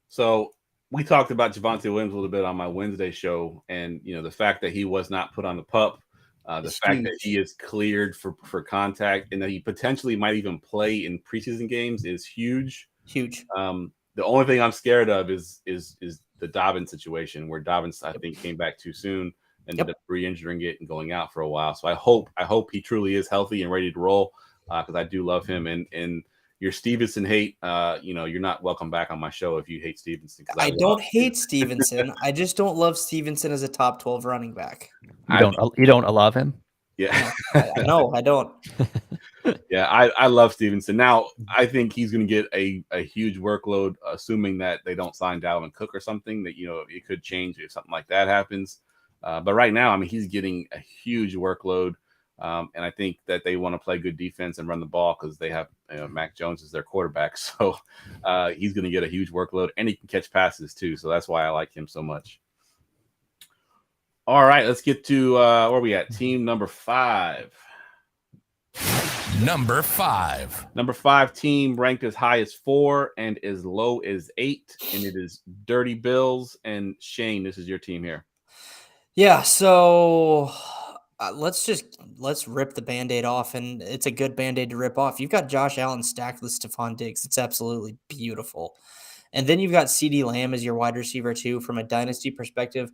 So we talked about Javonte Williams a little bit on my Wednesday show, and the fact that he was not put on the PUP, the fact that he is cleared for contact, and that he potentially might even play in preseason games is huge. Huge. The only thing I'm scared of is the Dobbins situation, where Dobbins I think came back too soon and ended up re-injuring it and going out for a while. So I hope he truly is healthy and ready to roll because I do love him. And your Stevenson hate, you're not welcome back on my show if you hate Stevenson. I don't hate Stevenson. I just don't love Stevenson as a top 12 running back. You don't allow him? Yeah. No, I don't. Yeah, I love Stevenson. Now, I think he's going to get a huge workload, assuming that they don't sign Dalvin Cook or something that, it could change if something like that happens. But right now, I mean, he's getting a huge workload. And I think that they want to play good defense and run the ball because they have Mac Jones as their quarterback. So he's going to get a huge workload, and he can catch passes too. So that's why I like him so much. All right, let's get to where we at? Team number 5. Number 5. Number 5 team ranked as high as 4 and as low as 8, and it is Dirty Bills. And Shane, this is your team here. Yeah, so let's rip the Band-Aid off, and it's a good Band-Aid to rip off. You've got Josh Allen stacked with Stephon Diggs. It's absolutely beautiful. And then you've got CeeDee Lamb as your wide receiver too. From a dynasty perspective,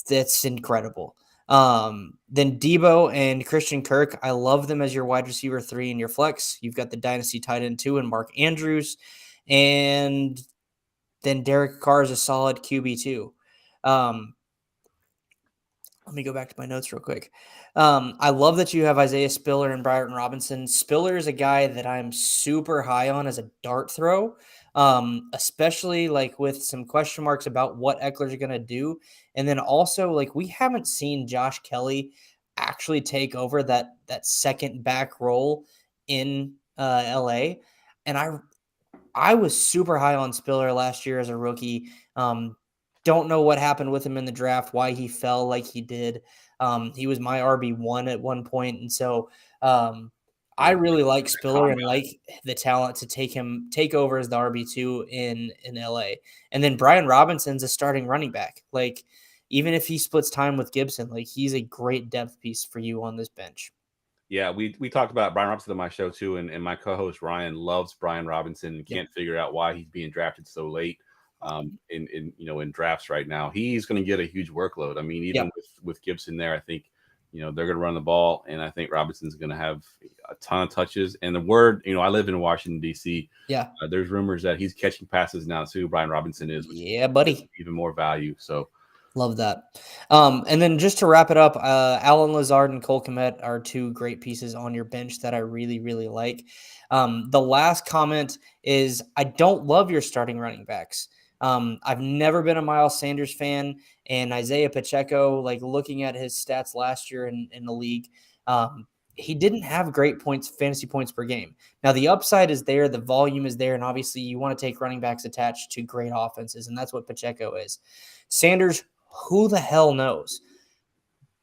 that's incredible. Then Debo and Christian Kirk, I love them as your wide receiver 3 in your flex. You've got the dynasty tight end 2 and Mark Andrews, and then Derek Carr is a solid QB 2. Let me go back to my notes real quick. I love that you have Isaiah Spiller and Brian Robinson. Spiller is a guy that I'm super high on as a dart throw, especially like with some question marks about what Eckler's going to do. And then also, like, we haven't seen Josh Kelly actually take over that second back role in LA. And I was super high on Spiller last year as a rookie. Don't know what happened with him in the draft, why he fell like he did. He was my RB1 at one point. And so I really like Spiller and like the talent to take over as the RB2 in LA. And then Brian Robinson's a starting running back. Like, even if he splits time with Gibson, like, he's a great depth piece for you on this bench. Yeah, we talked about Brian Robinson on my show too, and my co-host Ryan loves Brian Robinson and can't figure out why he's being drafted so late in drafts right now. He's going to get a huge workload. I mean, even with Gibson there, I think they're going to run the ball, and I think Robinson's going to have a ton of touches. And the word, I live in Washington D.C. Yeah, there's rumors that he's catching passes now too. Brian Robinson is, which is buddy, even more value. So. Love that. And then just to wrap it up, Alan Lazard and Cole Kmet are 2 great pieces on your bench that I really, really like. The last comment is I don't love your starting running backs. I've never been a Miles Sanders fan, and Isaiah Pacheco, like, looking at his stats last year in the league, he didn't have great fantasy points per game. Now, the upside is there, the volume is there, and obviously you want to take running backs attached to great offenses, and that's what Pacheco is. Sanders, who the hell knows?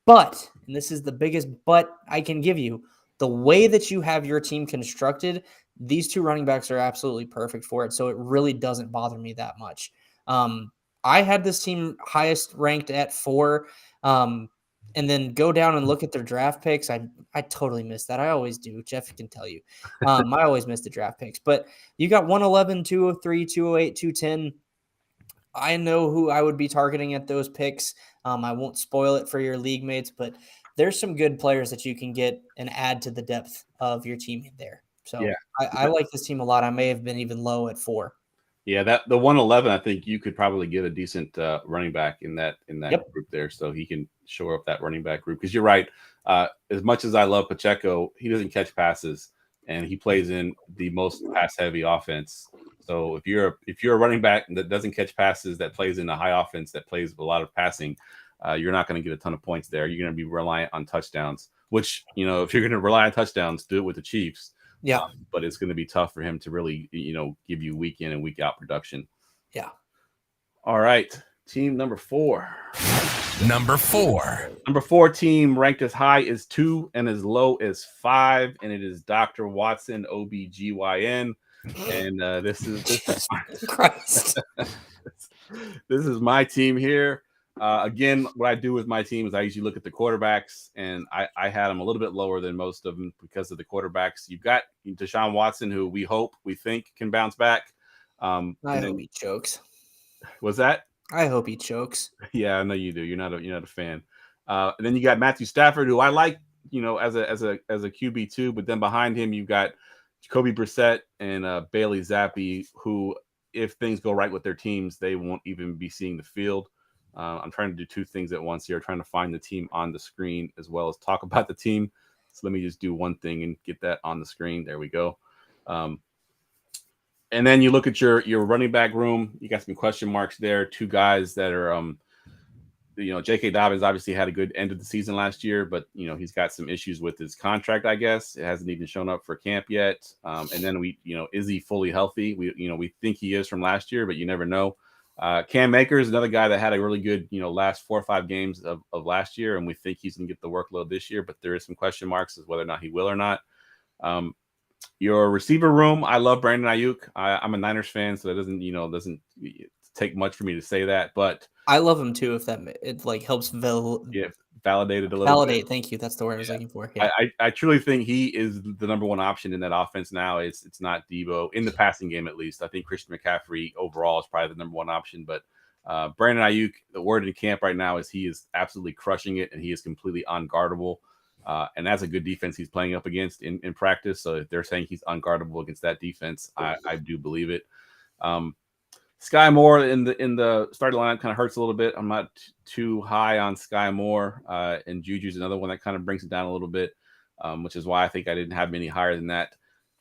But, and this is the biggest but I can give you, the way that you have your team constructed, these 2 running backs are absolutely perfect for it. So it really doesn't bother me that much. I had this team highest ranked at 4, and then go down and look at their draft picks. I totally missed that. I always do. Jeff can tell you. I always miss the draft picks. But you got 111, 203, 208, 210. I know who I would be targeting at those picks. I won't spoil it for your league mates, but there's some good players that you can get and add to the depth of your team there. So yeah. I like this team a lot. I may have been even low at 4. Yeah, the 111, I think you could probably get a decent running back in that group there, so he can shore up that running back group. Because you're right, as much as I love Pacheco, he doesn't catch passes, and he plays in the most pass-heavy offense. So if you're a running back that doesn't catch passes, that plays in a high offense that plays with a lot of passing, you're not going to get a ton of points there. You're going to be reliant on touchdowns. Which if you're going to rely on touchdowns, do it with the Chiefs. Yeah, but it's going to be tough for him to really give you week in and week out production. Yeah. All right, team number 4. Number 4. Number 4 team ranked as high as 2 and as low as 5, and it is Dr. Watson OBGYN. And this is Christ. This is my team here. Again, what I do with my team is I usually look at the quarterbacks, and I had them a little bit lower than most of them because of the quarterbacks. You've got Deshaun Watson, who we think can bounce back. I hope he chokes. Was that? I hope he chokes. Yeah, I know you do. You're not a fan. And then you got Matthew Stafford, who I like, as a QB2, but then behind him you've got Jacoby Brissett and Bailey Zappi, who, if things go right with their teams, they won't even be seeing the field. I'm trying to do two things at once here, trying to find the team on the screen as well as talk about the team. So let me just do one thing and get that on the screen. There we go. And then you look at your running back room. You got some question marks there. Two guys that are, J.K. Dobbins obviously had a good end of the season last year, but, he's got some issues with his contract, I guess. It hasn't even shown up for camp yet. And then is he fully healthy? We think he is from last year, but you never know. Cam Akers, another guy that had a really good, last 4 or 5 games of last year, and we think he's going to get the workload this year, but there is some question marks as whether or not he will or not. Your receiver room, I love Brandon Ayuk. I'm a Niners fan, so that doesn't take much for me to say that, but I love him too. If it like helps validate it a little validate. bit. Thank you. That's the word I was looking for. Yeah. I truly think he is the number one option in that offense now. It's not Debo in the passing game, at least. I think Christian McCaffrey overall is probably the number one option, but Brandon Ayuk, the word in camp right now is he is absolutely crushing it, and he is completely unguardable. And that's a good defense he's playing up against in practice. So if they're saying he's unguardable against that defense, I do believe it. Sky Moore in the starting lineup kind of hurts a little bit. I'm not too high on Sky Moore, and Juju's another one that kind of brings it down a little bit, which is why I think I didn't have many higher than that.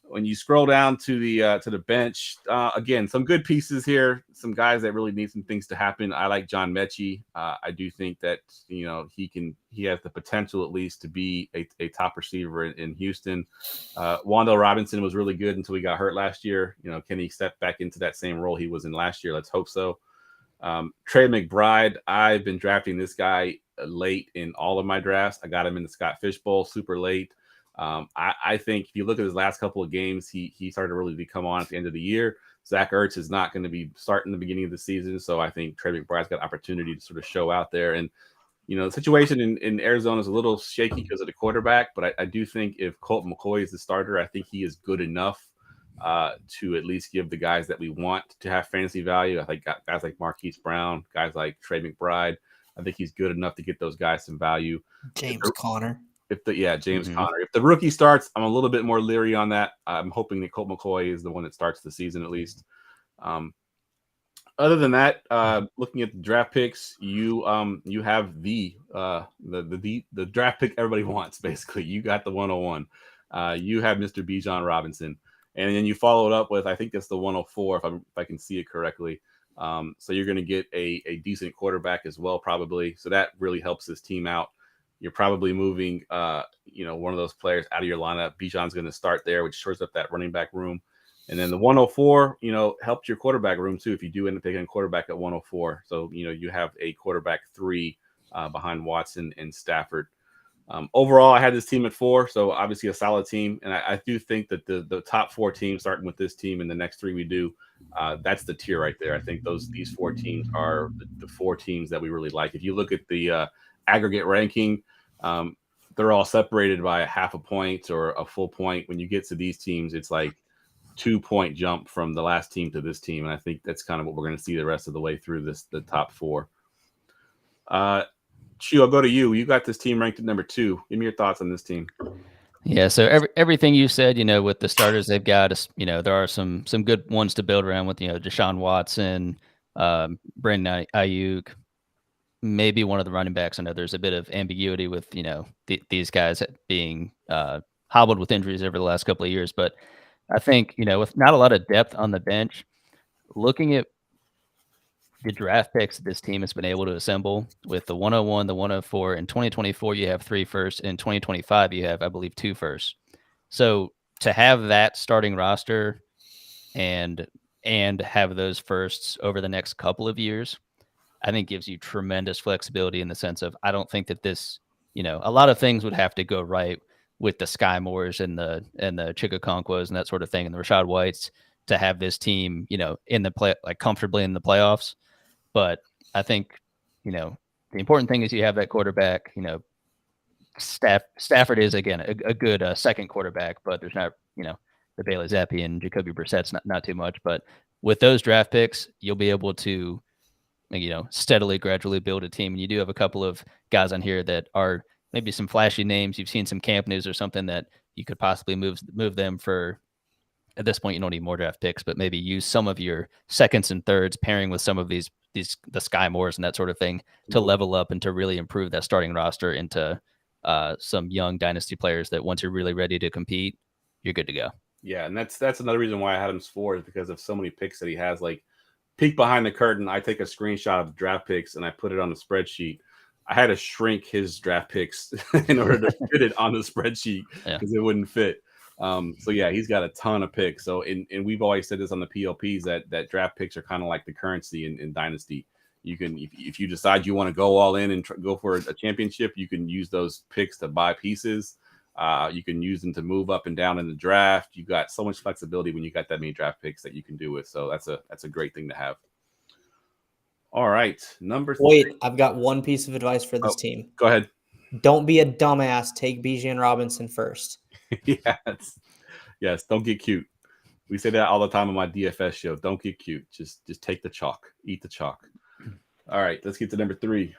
When you scroll down to the bench, again, some good pieces here, some guys that really need some things to happen. I like John Mechie. I do think that he has the potential at least to be a top receiver in Houston. Wandale Robinson was really good until he got hurt last year. Can he step back into that same role he was in last year? Let's hope so. Trey McBride, I've been drafting this guy late in all of my drafts. I got him in the Scott Fish Bowl super late. I think if you look at his last couple of games, he started to really come on at the end of the year. Zach Ertz is not going to be starting the beginning of the season, so I think Trey McBride's got opportunity to sort of show out there. And the situation in Arizona is a little shaky because of the quarterback, but I do think if Colt McCoy is the starter, I think he is good enough to at least give the guys that we want to have fantasy value. I think guys like Marquise Brown, guys like Trey McBride, I think he's good enough to get those guys some value. James Conner. James Conner. If the rookie starts, I'm a little bit more leery on that. I'm hoping that Colt McCoy is the one that starts the season at least. Other than that, looking at the draft picks, you have the draft pick everybody wants. Basically, you got the 101. You have Mr. Bijan Robinson, and then you follow it up with, I think that's the 104 if I can see it correctly. So you're going to get a decent quarterback as well, probably. So that really helps this team out. You're probably moving, one of those players out of your lineup. Bijan's going to start there, which shores up that running back room. And then the 104, helped your quarterback room too if you do end up taking a quarterback at 104. So, you have a quarterback 3 behind Watson and Stafford. Overall, I had this team at 4, so obviously a solid team. And I do think that the top 4 teams, starting with this team and the next 3 we do, that's the tier right there. I think these 4 teams are the 4 teams that we really like. If you look at the aggregate ranking, they're all separated by a half a point or a full point. When you get to these teams, it's like 2-point jump from the last team to this team. And I think that's kind of what we're going to see the rest of the way through the top 4. Chu, I'll go to you. You got this team ranked at number 2. Give me your thoughts on this team. Yeah, so everything you said, with the starters they've got, there are some good ones to build around with, Deshaun Watson, Brandon Ayuk, maybe one of the running backs. I know there's a bit of ambiguity with, these guys being hobbled with injuries over the last couple of years. But I think, with not a lot of depth on the bench, looking at the draft picks this team has been able to assemble with the 101, the 104, in 2024, you have 3 firsts. In 2025, you have, I believe, 2 firsts. So to have that starting roster and have those firsts over the next couple of years, I think gives you tremendous flexibility in the sense of, I don't think that this, a lot of things would have to go right with the Sky Moores and the Chigakonkwas and that sort of thing, and the Rashad Whites to have this team, in the play, like comfortably in the playoffs. But I think, the important thing is you have that quarterback, Stafford is, again, a good second quarterback, but there's not, the Bailey Zappi and Jacoby Brissett's not too much. But with those draft picks, you'll be able to, steadily, gradually build a team. And you do have a couple of guys on here that are maybe some flashy names. You've seen some camp news or something that you could possibly move them for, at this point, you don't need more draft picks, but maybe use some of your seconds and thirds pairing with some of the Sky Moores and that sort of thing to level up and to really improve that starting roster into some young dynasty players that once you're really ready to compete, you're good to go. Yeah, and that's another reason why I had him 4 is because of so many picks that he has. Like, peek behind the curtain, I take a screenshot of the draft picks and I put it on the spreadsheet. I had to shrink his draft picks in order to fit it on the spreadsheet because it wouldn't fit. So yeah, he's got a ton of picks. So and we've always said this on the PLPs that draft picks are kind of like the currency in Dynasty. You can, if you decide you want to go all in and go for a championship, you can use those picks to buy pieces. You can use them to move up and down in the draft. You've got so much flexibility when you got that many draft picks that you can do with. So that's a great thing to have. All right, number 3. Wait, I've got one piece of advice for this team. Go ahead. Don't be a dumbass. Take Bijan Robinson first. Yes. Don't get cute. We say that all the time on my DFS show. Don't get cute. Just take the chalk. Eat the chalk. All right, let's get to number 3.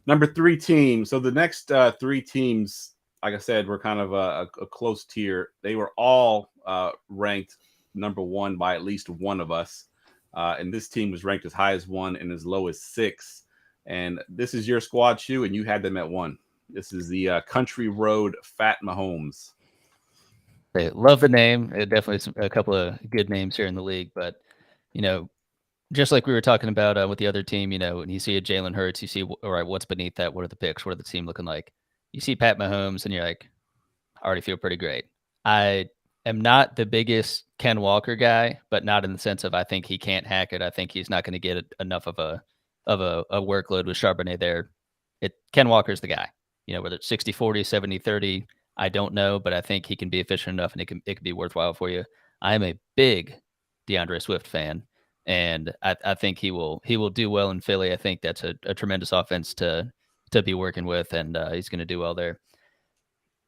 Number 3 team. So the next 3 teams, like I said, were kind of a close tier. They were all ranked number 1 by at least one of us. And this team was ranked as high as 1 and as low as 6. And this is your squad, Shu, and you had them at 1. This is the Country Road Fat Mahomes. They love the name. It definitely is a couple of good names here in the league. But, just like we were talking about with the other team, when you see a Jalen Hurts, you see, all right, what's beneath that? What are the picks? What are the team looking like? You see Pat Mahomes, and you're like, I already feel pretty great. I am not the biggest Ken Walker guy, but not in the sense of I think he can't hack it. I think he's not going to get enough of a workload with Charbonnet there. Ken Walker's the guy. Whether it's 60-40, 70-30, I don't know, but I think he can be efficient enough and it can be worthwhile for you. I am a big DeAndre Swift fan, and I think he will do well in Philly. I think that's a tremendous offense to be working with, and he's going to do well there.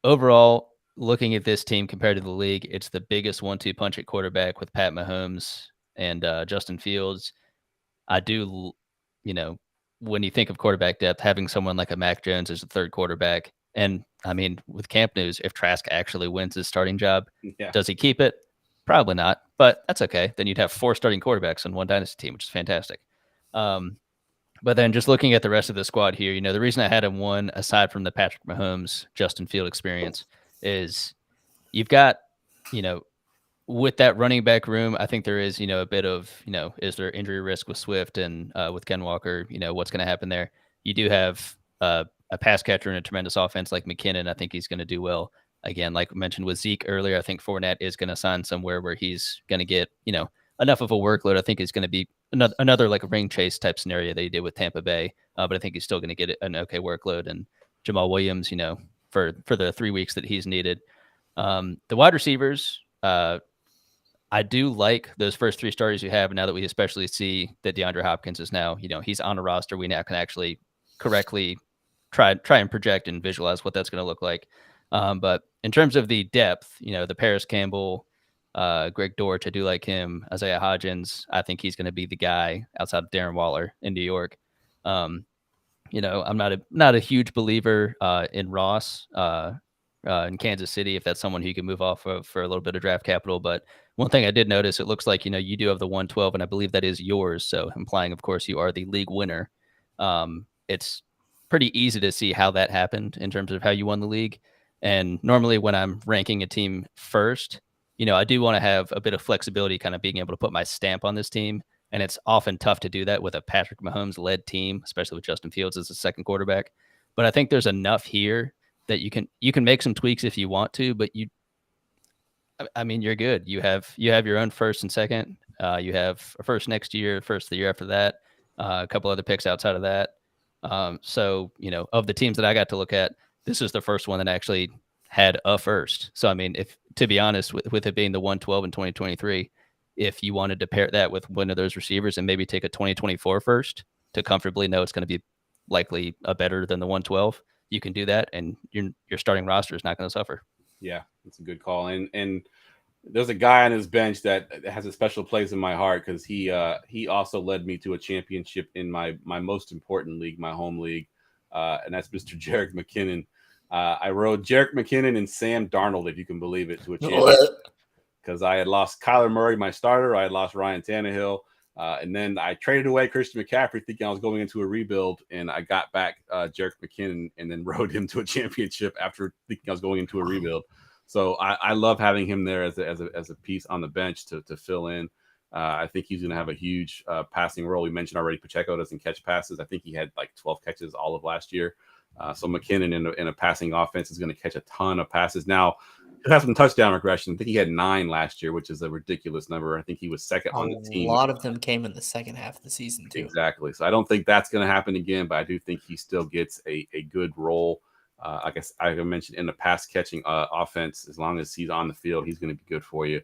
Overall, looking at this team compared to the league, it's the biggest 1-2 punch at quarterback with Pat Mahomes and Justin Fields. I do, when you think of quarterback depth, having someone like a Mac Jones as a third quarterback, and I mean, with Camp News, if Trask actually wins his starting job, does he keep it? Probably not, but that's okay. Then you'd have 4 starting quarterbacks on one dynasty team, which is fantastic. But then just looking at the rest of the squad here, the reason I had him 1, aside from the Patrick Mahomes, Justin Field experience, is you've got, with that running back room, I think there is, a bit of, is there injury risk with Swift and with Ken Walker, what's going to happen there? You do have a pass catcher and a tremendous offense like McKinnon. I think he's going to do well. Again, like we mentioned with Zeke earlier, I think Fournette is going to sign somewhere where he's going to get, enough of a workload. I think it's going to be another like a ring chase type scenario that he did with Tampa Bay. But I think he's still going to get an okay workload. And Jamal Williams, for the 3 weeks that he's needed. The wide receivers, I do like those first 3 starters you have. Now that we especially see that DeAndre Hopkins is now, he's on a roster, we now can actually correctly try and project and visualize what that's going to look like. But in terms of the depth, the Paris Campbell, Greg Dortch, I do like him. Isaiah Hodgins, I think he's going to be the guy outside of Darren Waller in New York. I'm not a huge believer in Ross in Kansas City, if that's someone who you can move off of for a little bit of draft capital. But one thing I did notice, it looks like, you do have the 112, and I believe that is yours. So implying, of course, you are the league winner. It's pretty easy to see how that happened in terms of how you won the league. And normally when I'm ranking a team first, I do want to have a bit of flexibility, kind of being able to put my stamp on this team. And it's often tough to do that with a Patrick Mahomes led team, especially with Justin Fields as the second quarterback. But I think there's enough here that you can make some tweaks if you want to, but you're good. You have your own first and second. You have a first next year, first the year after that, a couple other picks outside of that. So, of the teams that I got to look at, this is the first one that actually had a first. So, if, to be honest, with it being the 112 in 2023, if you wanted to pair that with one of those receivers and maybe take a 2024 first to comfortably know it's going to be likely a better than the 112, you can do that, and your starting roster is not going to suffer. Yeah, that's a good call. And there's a guy on his bench that has a special place in my heart because he also led me to a championship in my most important league, my home league, and that's Mr. Jerick McKinnon. I rode Jerick McKinnon and Sam Darnold, if you can believe it, to a championship because I had lost Kyler Murray, my starter. I had lost Ryan Tannehill. And then I traded away Christian McCaffrey thinking I was going into a rebuild, and I got back Jerick McKinnon and then rode him to a championship after thinking I was going into a rebuild. So I love having him there as a piece on the bench to fill in. I think he's going to have a huge passing role. We mentioned already Pacheco doesn't catch passes. I think he had like 12 catches all of last year. So McKinnon in a passing offense is going to catch a ton of passes. Now, he'll have some touchdown regression. I think he had 9 last year, which is a ridiculous number. I think he was second on the team. A lot of them came in the second half of the season, too. Exactly. So I don't think that's going to happen again, but I do think he still gets a good role. I guess I mentioned in the pass catching offense, as long as he's on the field, he's going to be good for you.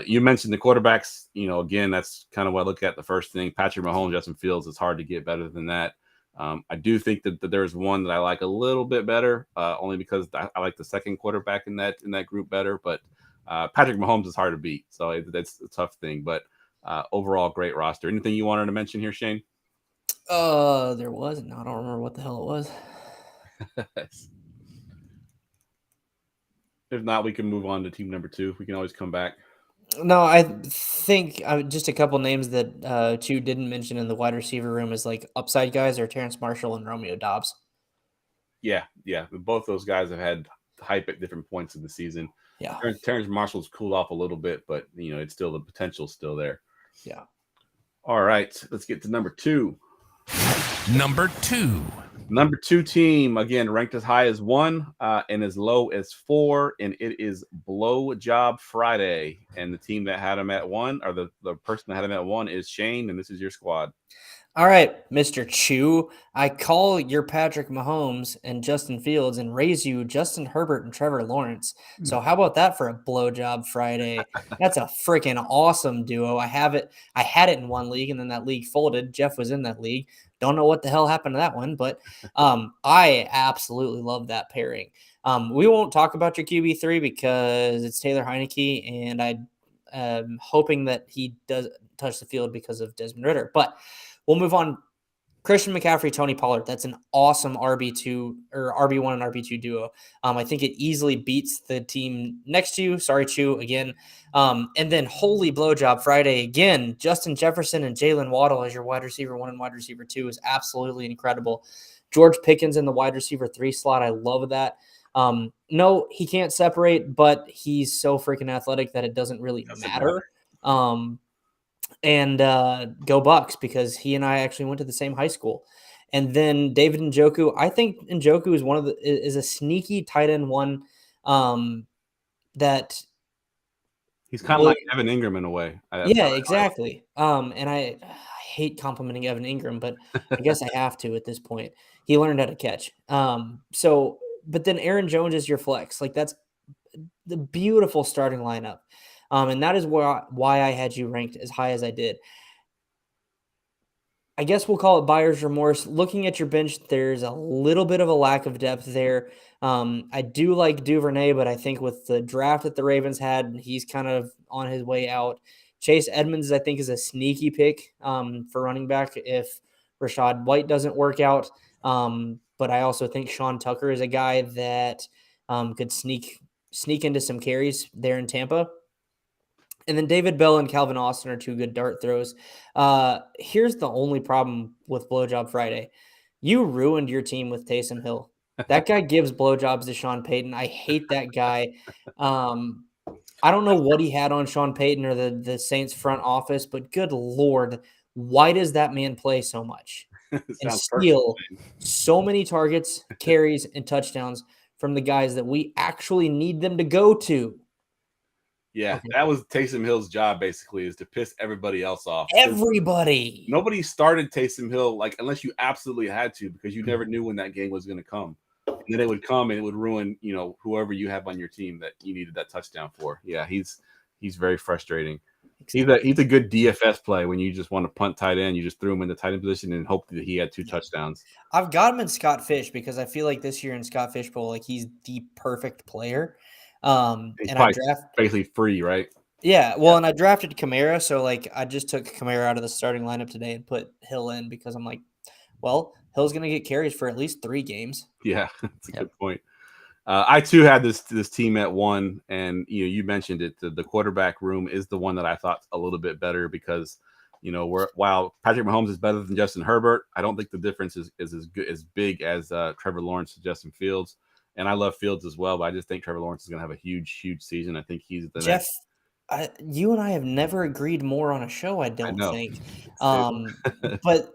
You mentioned the quarterbacks. Again, that's kind of what I look at the first thing. Patrick Mahomes, Justin Fields, it's hard to get better than that. I do think that there's one that I like a little bit better, only because I like the second quarterback in that group better. But Patrick Mahomes is hard to beat, so that's a tough thing. But overall, great roster. Anything you wanted to mention here, Shane? There was. No, I don't remember what the hell it was. If not, we can move on to team number 2. We can always come back. No, I think just a couple names that Chu didn't mention in the wide receiver room is like upside guys are Terrence Marshall and Romeo Doubs. Yeah. Both those guys have had hype at different points of the season. Yeah. Terrence Marshall's cooled off a little bit, but it's still the potential's still there. Yeah. All right, let's get to number 2. Number 2. Number 2 team, again, ranked as high as 1 and as low as 4, and it is Blow Job Friday. And the team that had him at 1, or the person that had him at 1 is Shane, and this is your squad. All right, Mr. Chu, I call your Patrick Mahomes and Justin Fields and raise you Justin Herbert and Trevor Lawrence. So how about that for a blowjob Friday? That's a freaking awesome duo. I had it in one league, and then that league folded. Jeff was in that league. Don't know what the hell happened to that one, but I absolutely love that pairing. We won't talk about your QB3 because it's Taylor Heineke, and I'm hoping that he does touch the field because of Desmond Ridder. But we'll move on. Christian McCaffrey, Tony Pollard. That's an awesome RB2 or RB1 and RB2 duo. I think it easily beats the team next to you. Sorry, Chu, again. And then holy blowjob Friday again. Justin Jefferson and Jalen Waddle as your wide receiver 1 and wide receiver 2 is absolutely incredible. George Pickens in the wide receiver 3 slot. I love that. No, he can't separate, but he's so freaking athletic that it doesn't really matter. And go Bucks, because he and I actually went to the same high school. And then David Njoku, I think Njoku is a sneaky tight end 1 that he's kind of like Evan Ingram in a way. Yeah, exactly. And I hate complimenting Evan Ingram, but I guess I have to at this point. He learned how to catch. But then Aaron Jones is your flex. Like, that's the beautiful starting lineup. And that is why I had you ranked as high as I did. I guess we'll call it buyer's remorse. Looking at your bench, there's a little bit of a lack of depth there. I do like Duvernay, but I think with the draft that the Ravens had, he's kind of on his way out. Chase Edmonds, I think, is a sneaky pick for running back if Rachaad White doesn't work out. But I also think Sean Tucker is a guy that could sneak into some carries there in Tampa. And then David Bell and Calvin Austin are 2 good dart throws. Here's the only problem with Blowjob Friday. You ruined your team with Taysom Hill. That guy gives blowjobs to Sean Payton. I hate that guy. I don't know what he had on Sean Payton or the Saints front office, but good Lord, why does that man play so much and steal so many targets, carries, and touchdowns from the guys that we actually need them to go to? Yeah, that was Taysom Hill's job, basically, is to piss everybody else off. Everybody. Nobody started Taysom Hill, unless you absolutely had to, because you never knew when that game was going to come. And then it would come and it would ruin, whoever you have on your team that you needed that touchdown for. Yeah, he's very frustrating. Exactly. He's a good DFS play when you just want to punt tight end. You just threw him in the tight end position and hope that he had 2 touchdowns. I've got him in Scott Fish because I feel like this year in Scott Fish Bowl, he's the perfect player. And I basically free, right? Yeah, well, and I drafted Kamara, so I just took Kamara out of the starting lineup today and put Hill in because I'm like, well, Hill's going to get carries for at least 3 games. Yeah, that's a good point. I too had this team at 1, and you mentioned it. The quarterback room is the one that I thought a little bit better because while Patrick Mahomes is better than Justin Herbert, I don't think the difference is as big as Trevor Lawrence to Justin Fields. And I love Fields as well, but I just think Trevor Lawrence is going to have a huge season. I think he's the Jeff, next. you and I have never agreed more on a show, I don't know. think. But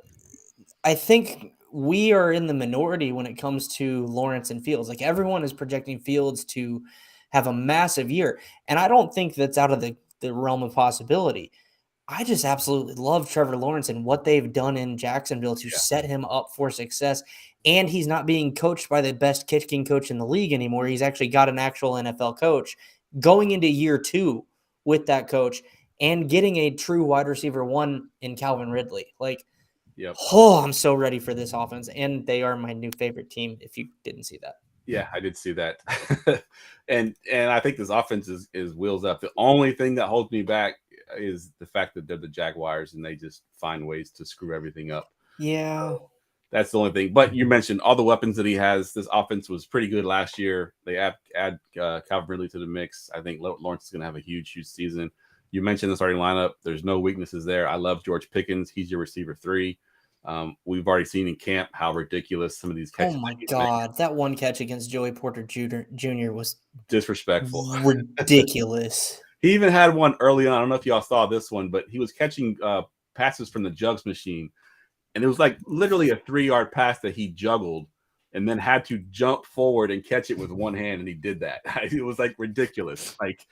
I think we are in the minority when it comes to Lawrence and Fields. Like everyone is projecting Fields to have a massive year. And I don't think that's out of the realm of possibility. I just absolutely love Trevor Lawrence and what they've done in Jacksonville to set him up for success. And he's not being coached by the best kicking coach in the league anymore. He's actually got an actual NFL coach going into year 2 with that coach and getting a true wide receiver 1 in Calvin Ridley. Like, I'm so ready for this offense. And they are my new favorite team, if you didn't see that. Yeah, I did see that. and I think this offense is wheels up. The only thing that holds me back is the fact that they're the Jaguars and they just find ways to screw everything up. Yeah. That's the only thing. But you mentioned all the weapons that he has. This offense was pretty good last year. They add Calvin Ridley to the mix. I think Lawrence is going to have a huge season. You mentioned the starting lineup. There's no weaknesses there. I love George Pickens. He's your receiver 3. We've already seen in camp how ridiculous some of these catches. Oh my God, that one catch against Joey Porter Jr. was disrespectful, ridiculous. He even had one early on. I don't know if y'all saw this one, but he was catching passes from the jugs machine, and it was like literally a 3-yard pass that he juggled and then had to jump forward and catch it with one hand, and he did that. It was like ridiculous. Like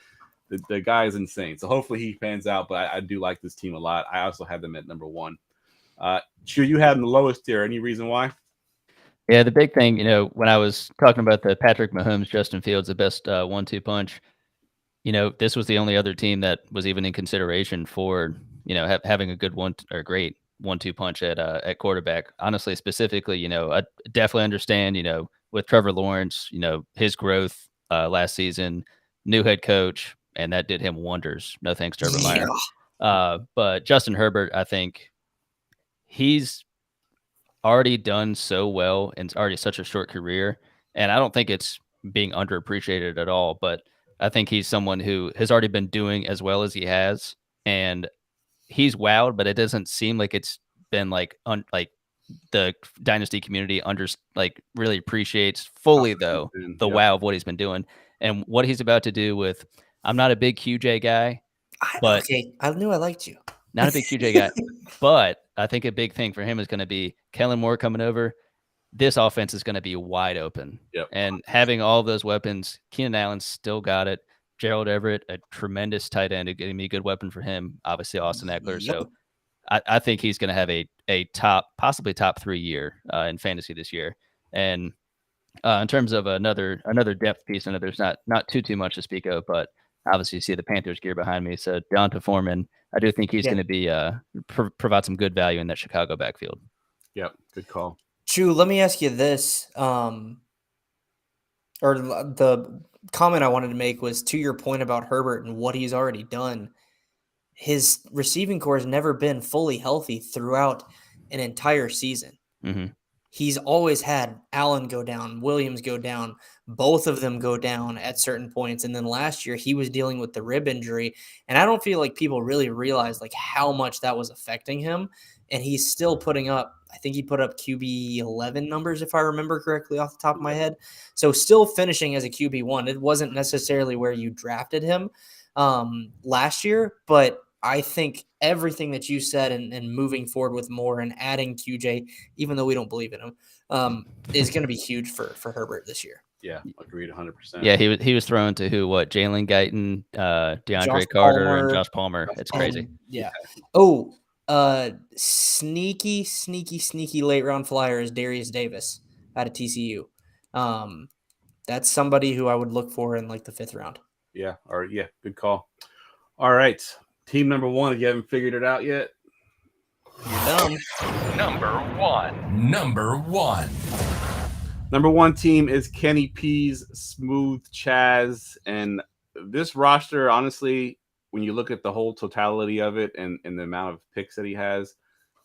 the guy is insane. So hopefully he pans out, but I do like this team a lot. I also have them at number 1. Sure, you had them the lowest tier. Any reason why? Yeah, the big thing, when I was talking about the Patrick Mahomes, Justin Fields, the best 1-2 punch, this was the only other team that was even in consideration for, having a good great 1-2 punch at quarterback. Honestly, specifically, I definitely understand, with Trevor Lawrence, his growth last season, new head coach, and that did him wonders. No thanks to Urban Meyer. But Justin Herbert, I think he's already done so well and it's already such a short career. And I don't think it's being underappreciated at all, but I think he's someone who has already been doing as well as he has. And he's wowed, but it doesn't seem like it's been like the dynasty community really appreciates fully though the wow of what he's been doing and what he's about to do with. I'm not a big QJ guy, but I knew I liked you. Not a big QJ guy, but I think a big thing for him is going to be Kellen Moore coming over. This offense is going to be wide open. And having all of those weapons, Keenan Allen's still got it. Gerald Everett, a tremendous tight end, getting me a good weapon for him. Obviously, Austin Eckler. So I think he's going to have a possibly top 3 year in fantasy this year. And in terms of another depth piece, I know there's not too much to speak of, but obviously you see the Panthers gear behind me. So Deonta Foreman, I do think he's going to be provide some good value in that Chicago backfield. Yep, good call. Chu, let me ask you this. Or the comment I wanted to make was to your point about Herbert and what he's already done. His receiving core has never been fully healthy throughout an entire season. Mm-hmm. He's always had Allen go down, Williams go down, both of them go down at certain points. And then last year he was dealing with the rib injury. And I don't feel like people really realize like how much that was affecting him. And he's still putting up, I think he put up QB 11 numbers, if I remember correctly off the top of my head. So still finishing as a QB1. It wasn't necessarily where you drafted him last year, but I think everything that you said and moving forward with Moore and adding QJ, even though we don't believe in him, is going to be huge for Herbert this year. Yeah, agreed 100%. Yeah, he was thrown to Jalen Guyton, DeAndre Carter, Palmer, and Josh Palmer. It's crazy. Yeah. Oh, sneaky late round flyer is Darius Davis out of TCU. That's somebody who I would look for in like the 5th round. Yeah. Good call. All right. Team number 1, if you haven't figured it out yet, you're dumb. Number one. Number 1 team is Kenny P's Smooth Chaz. And this roster, honestly, when you look at the whole totality of it and the amount of picks that he has,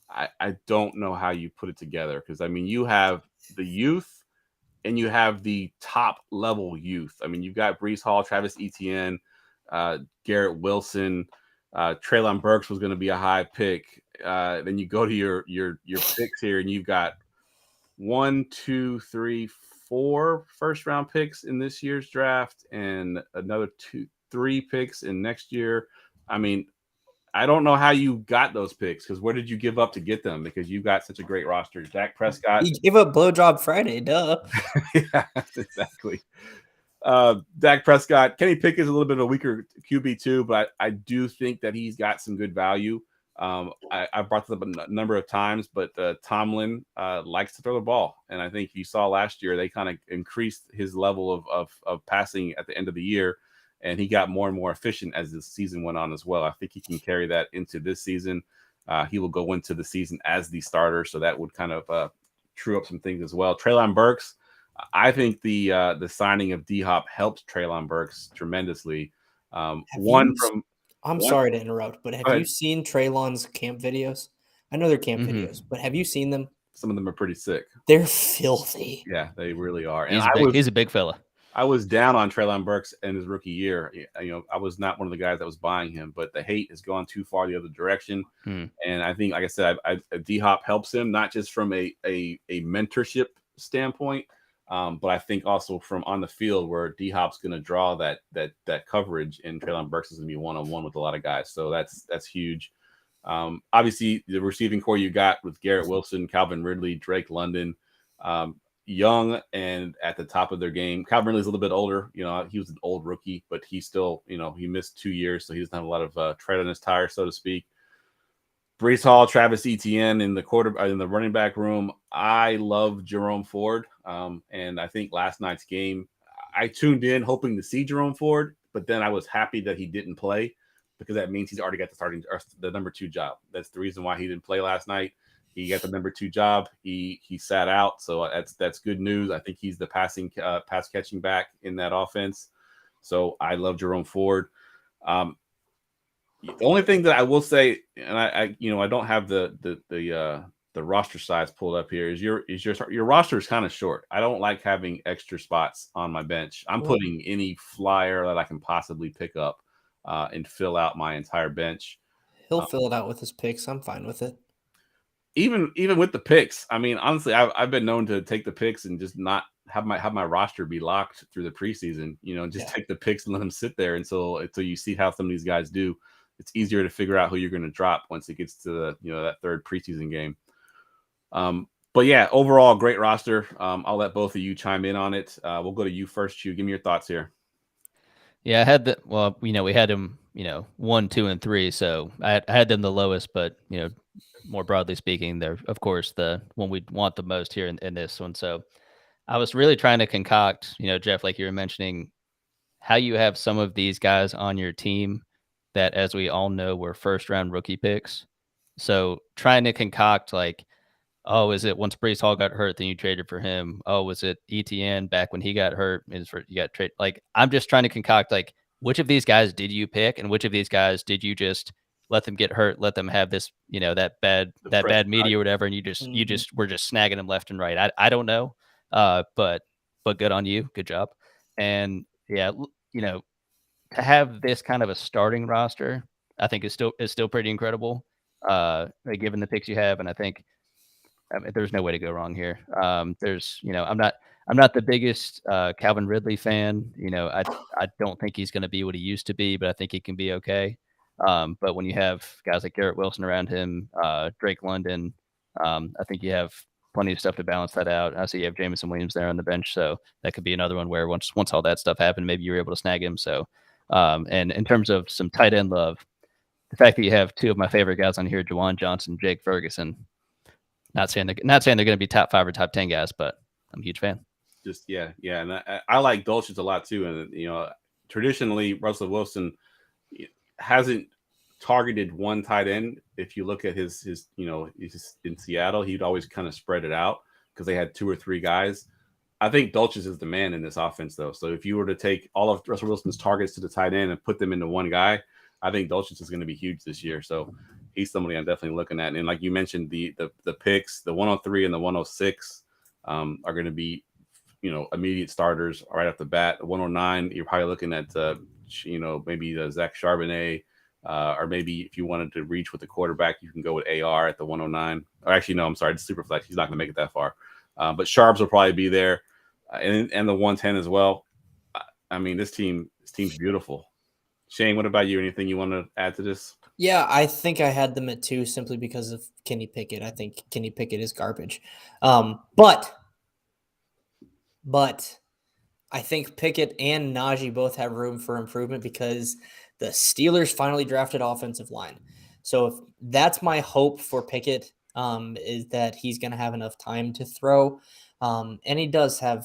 I don't know how you put it together. Because, I mean, you have the youth and you have the top level youth. I mean, you've got Breece Hall, Travis Etienne, Garrett Wilson, Treylon Burks was going to be a high pick. Then you go to your picks here, and you've got 1, 2, 3, 4 first round picks in this year's draft, and another 2, 3 picks in next year. I mean, I don't know how you got those picks, because where did you give up to get them? Because you've got such a great roster. Dak Prescott. He gave up Blowjob Friday, duh. Yeah, exactly. Dak Prescott. Kenny Pickett's a little bit of a weaker QB too, but I do think that he's got some good value. I brought this up a number of times, but Tomlin likes to throw the ball. And I think you saw last year, they kind of increased his level of passing at the end of the year. And he got more and more efficient as the season went on as well. I think he can carry that into this season. He will go into the season as the starter, so that would kind of true up some things as well. Treylon Burks, I think the signing of D-Hop helped Treylon Burks tremendously. I'm sorry to interrupt, but have you seen Treylon's camp videos? I know they're camp videos, but have you seen them? Some of them are pretty sick. They're filthy. Yeah, they really are. And he's a big fella. I was down on Treylon Burks in his rookie year. You know, I was not one of the guys that was buying him, but the hate has gone too far the other direction. And I think, like I said, D-Hop helps him, not just from a mentorship standpoint, but I think also from on the field, where D-Hop's going to draw that coverage, and Treylon Burks is going to be one-on-one with a lot of guys. So that's huge. Obviously, the receiving core you got with Garrett Wilson, Calvin Ridley, Drake London, young and at the top of their game. Calvin Ridley's a little bit older. You know, he was an old rookie, but he still, you know, he missed 2 years, so he doesn't have a lot of tread on his tire, so to speak. Breece Hall, Travis Etienne in the running back room. I love Jerome Ford, and I think last night's game, I tuned in hoping to see Jerome Ford, but then I was happy that he didn't play, because that means he's already got the number 2 job. That's the reason why he didn't play last night. He got the number 2 job. He sat out, so that's good news. I think he's the pass catching back in that offense. So I love Jerome Ford. The only thing that I will say, and I don't have the roster size pulled up here, is your roster is kind of short. I don't like having extra spots on my bench. I'm putting any flyer that I can possibly pick up and fill out my entire bench. He'll fill it out with his picks. I'm fine with it. Even with the picks, I mean, honestly, I've been known to take the picks and just not have my roster be locked through the preseason. You know, just take the picks and let them sit there until you see how some of these guys do. It's easier to figure out who you're going to drop once it gets to that third preseason game. But yeah, overall, great roster. I'll let both of you chime in on it. We'll go to you first, Chew. Give me your thoughts here. Yeah, we had them, 1, 2, and 3. So I had them the lowest, but more broadly speaking, they're of course the one we want the most here in this one. So I was really trying to concoct, Jeff, like you were mentioning, how you have some of these guys on your team that, as we all know, were first round rookie picks. So trying to concoct like, oh, is it once Breece Hall got hurt, then you traded for him? Oh, was it ETN back when he got hurt? You got traded? Like, I'm just trying to concoct like, which of these guys did you pick, and which of these guys did you just let them get hurt, let them have this, that bad media or whatever, and you just were just snagging them left and right. I don't know, but good on you, good job. And yeah, to have this kind of a starting roster, I think is still pretty incredible, given the picks you have, and I think. There's no way to go wrong here. I'm not the biggest Calvin Ridley fan. I don't think he's going to be what he used to be, but I think he can be okay. But when you have guys like Garrett Wilson around him, Drake London, I think you have plenty of stuff to balance that out. I see you have Jameson Williams there on the bench, so that could be another one where once all that stuff happened, maybe you were able to snag him. So, and in terms of some tight end love, the fact that you have 2 of my favorite guys on here, Juwan Johnson, Jake Ferguson. Not saying they're going to be top 5 or top 10 guys, but I'm a huge fan. Just yeah, and I like Dulcich a lot too. And traditionally Russell Wilson hasn't targeted one tight end. If you look at his in Seattle, he'd always kind of spread it out because they had 2 or 3 guys. I think Dulcich is the man in this offense, though. So if you were to take all of Russell Wilson's targets to the tight end and put them into one guy, I think Dulcich is going to be huge this year. So he's somebody I'm definitely looking at. And like you mentioned, the picks, the 103 and the 106 are going to be, immediate starters right off the bat. 109, you're probably looking at maybe Zach Charbonnet, or maybe if you wanted to reach with the quarterback, you can go with AR at the 109. Or actually, no, I'm sorry, it's Superflex. He's not going to make it that far. But Sharps will probably be there, and the 110 as well. I mean, this team's beautiful. Shane, what about you? Anything you want to add to this? Yeah, I think I had them at 2 simply because of Kenny Pickett. I think Kenny Pickett is garbage. But I think Pickett and Najee both have room for improvement because the Steelers finally drafted offensive line. So if that's my hope for Pickett, is that he's going to have enough time to throw. And he does have,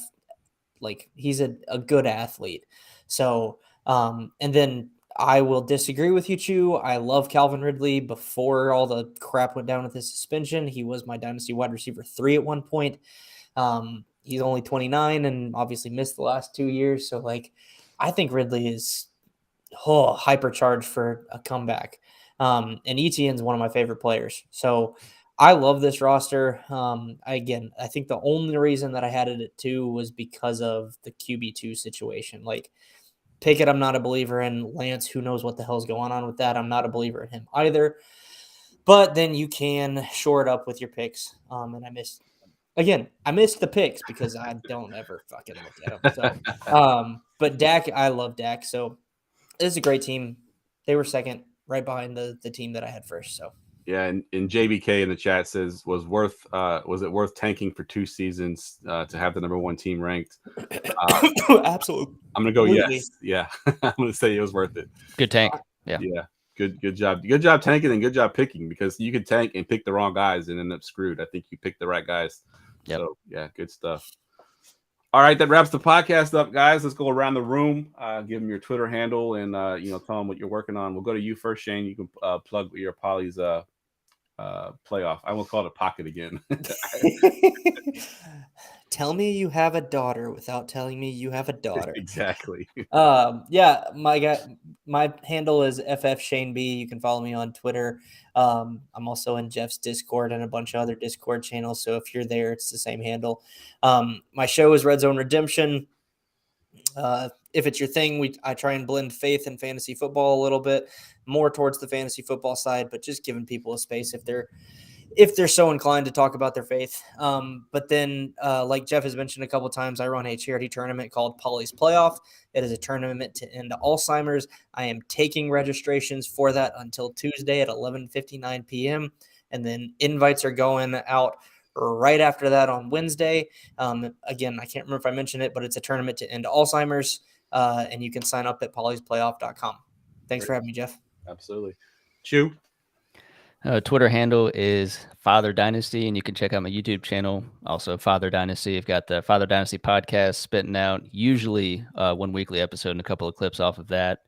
he's a good athlete. So, and then I will disagree with you, Chu. I love Calvin Ridley. Before all the crap went down with his suspension, he was my dynasty wide receiver 3 at one point. He's only 29 and obviously missed the last 2 years. So, I think Ridley is hypercharged for a comeback. And Etienne's one of my favorite players. So I love this roster. I think the only reason that I had it at 2 was because of the QB2 situation. Pickett, I'm not a believer in. Lance, who knows what the hell's going on with that? I'm not a believer in him either. But then you can shore it up with your picks. And I missed the picks because I don't ever fucking look at them. So, but Dak, I love Dak. So it's a great team. They were second, right behind the team that I had first. So yeah, and JBK in the chat says, was it worth tanking for 2 seasons to have the number 1 team ranked? Absolutely. I'm gonna go yes. Yeah, I'm gonna say it was worth it. Good tank. Yeah. Good job. Good job tanking and good job picking, because you could tank and pick the wrong guys and end up screwed. I think you picked the right guys. Yep. So yeah, good stuff. All right, that wraps the podcast up, guys. Let's go around the room. Give them your Twitter handle and tell them what you're working on. We'll go to you first, Shane. You can plug your Polly's playoff. I will call it a pocket again. Tell me you have a daughter without telling me you have a daughter. Exactly. Yeah, my handle is FFShaneB. You can follow me on Twitter. I'm also in Jeff's Discord and a bunch of other Discord channels. So if you're there, it's the same handle. My show is Red Zone Redemption. If it's your thing, I try and blend faith and fantasy football a little bit more towards the fantasy football side, but just giving people a space if they're so inclined to talk about their faith. But then, like Jeff has mentioned a couple of times, I run a charity tournament called Polly's Playoff. It is a tournament to end Alzheimer's. I am taking registrations for that until Tuesday at 11:59 p.m. And then invites are going out right after that on Wednesday. Again, I can't remember if I mentioned it, but it's a tournament to end Alzheimer's. And you can sign up at pollysplayoff.com. Thanks for having me, Jeff. Absolutely. Chew. Twitter handle is Father Dynasty, and you can check out my YouTube channel, also Father Dynasty. I've got the Father Dynasty podcast spitting out usually 1 weekly episode and a couple of clips off of that.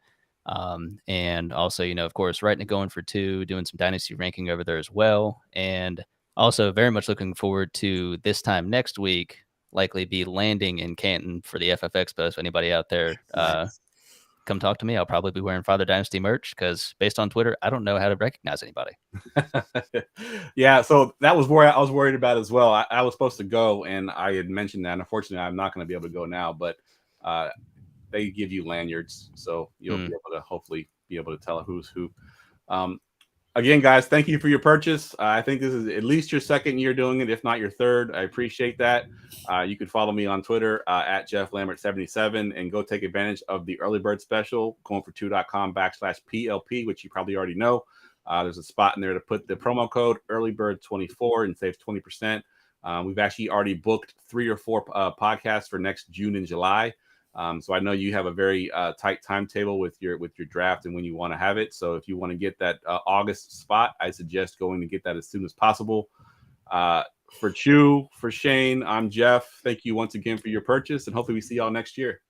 And also, of course, writing it GoingFor2, doing some Dynasty ranking over there as well. And also very much looking forward to this time next week, likely be landing in Canton for the FF Expo. So anybody out there, Nice. come talk to me. I'll probably be wearing Father Dynasty merch because based on Twitter, I don't know how to recognize anybody. Yeah, so that was where I was worried about as well. I was supposed to go, and I had mentioned that. Unfortunately, I'm not going to be able to go now, but they give you lanyards, so you'll be able to hopefully be able to tell who's who. Again, guys, thank you for your purchase. I think this is at least your second year doing it, if not your third. I appreciate that. You can follow me on Twitter at Jeff Lambert 77 and go take advantage of the early bird special, GoingFor2.com/PLP, which you probably already know. There's a spot in there to put the promo code earlybird24 and save 20%. We've actually already booked 3 or 4 podcasts for next June and July. So I know you have a very tight timetable with your draft and when you want to have it. So if you want to get that August spot, I suggest going to get that as soon as possible. For Chew, for Shane, I'm Jeff. Thank you once again for your purchase, and hopefully we see y'all next year.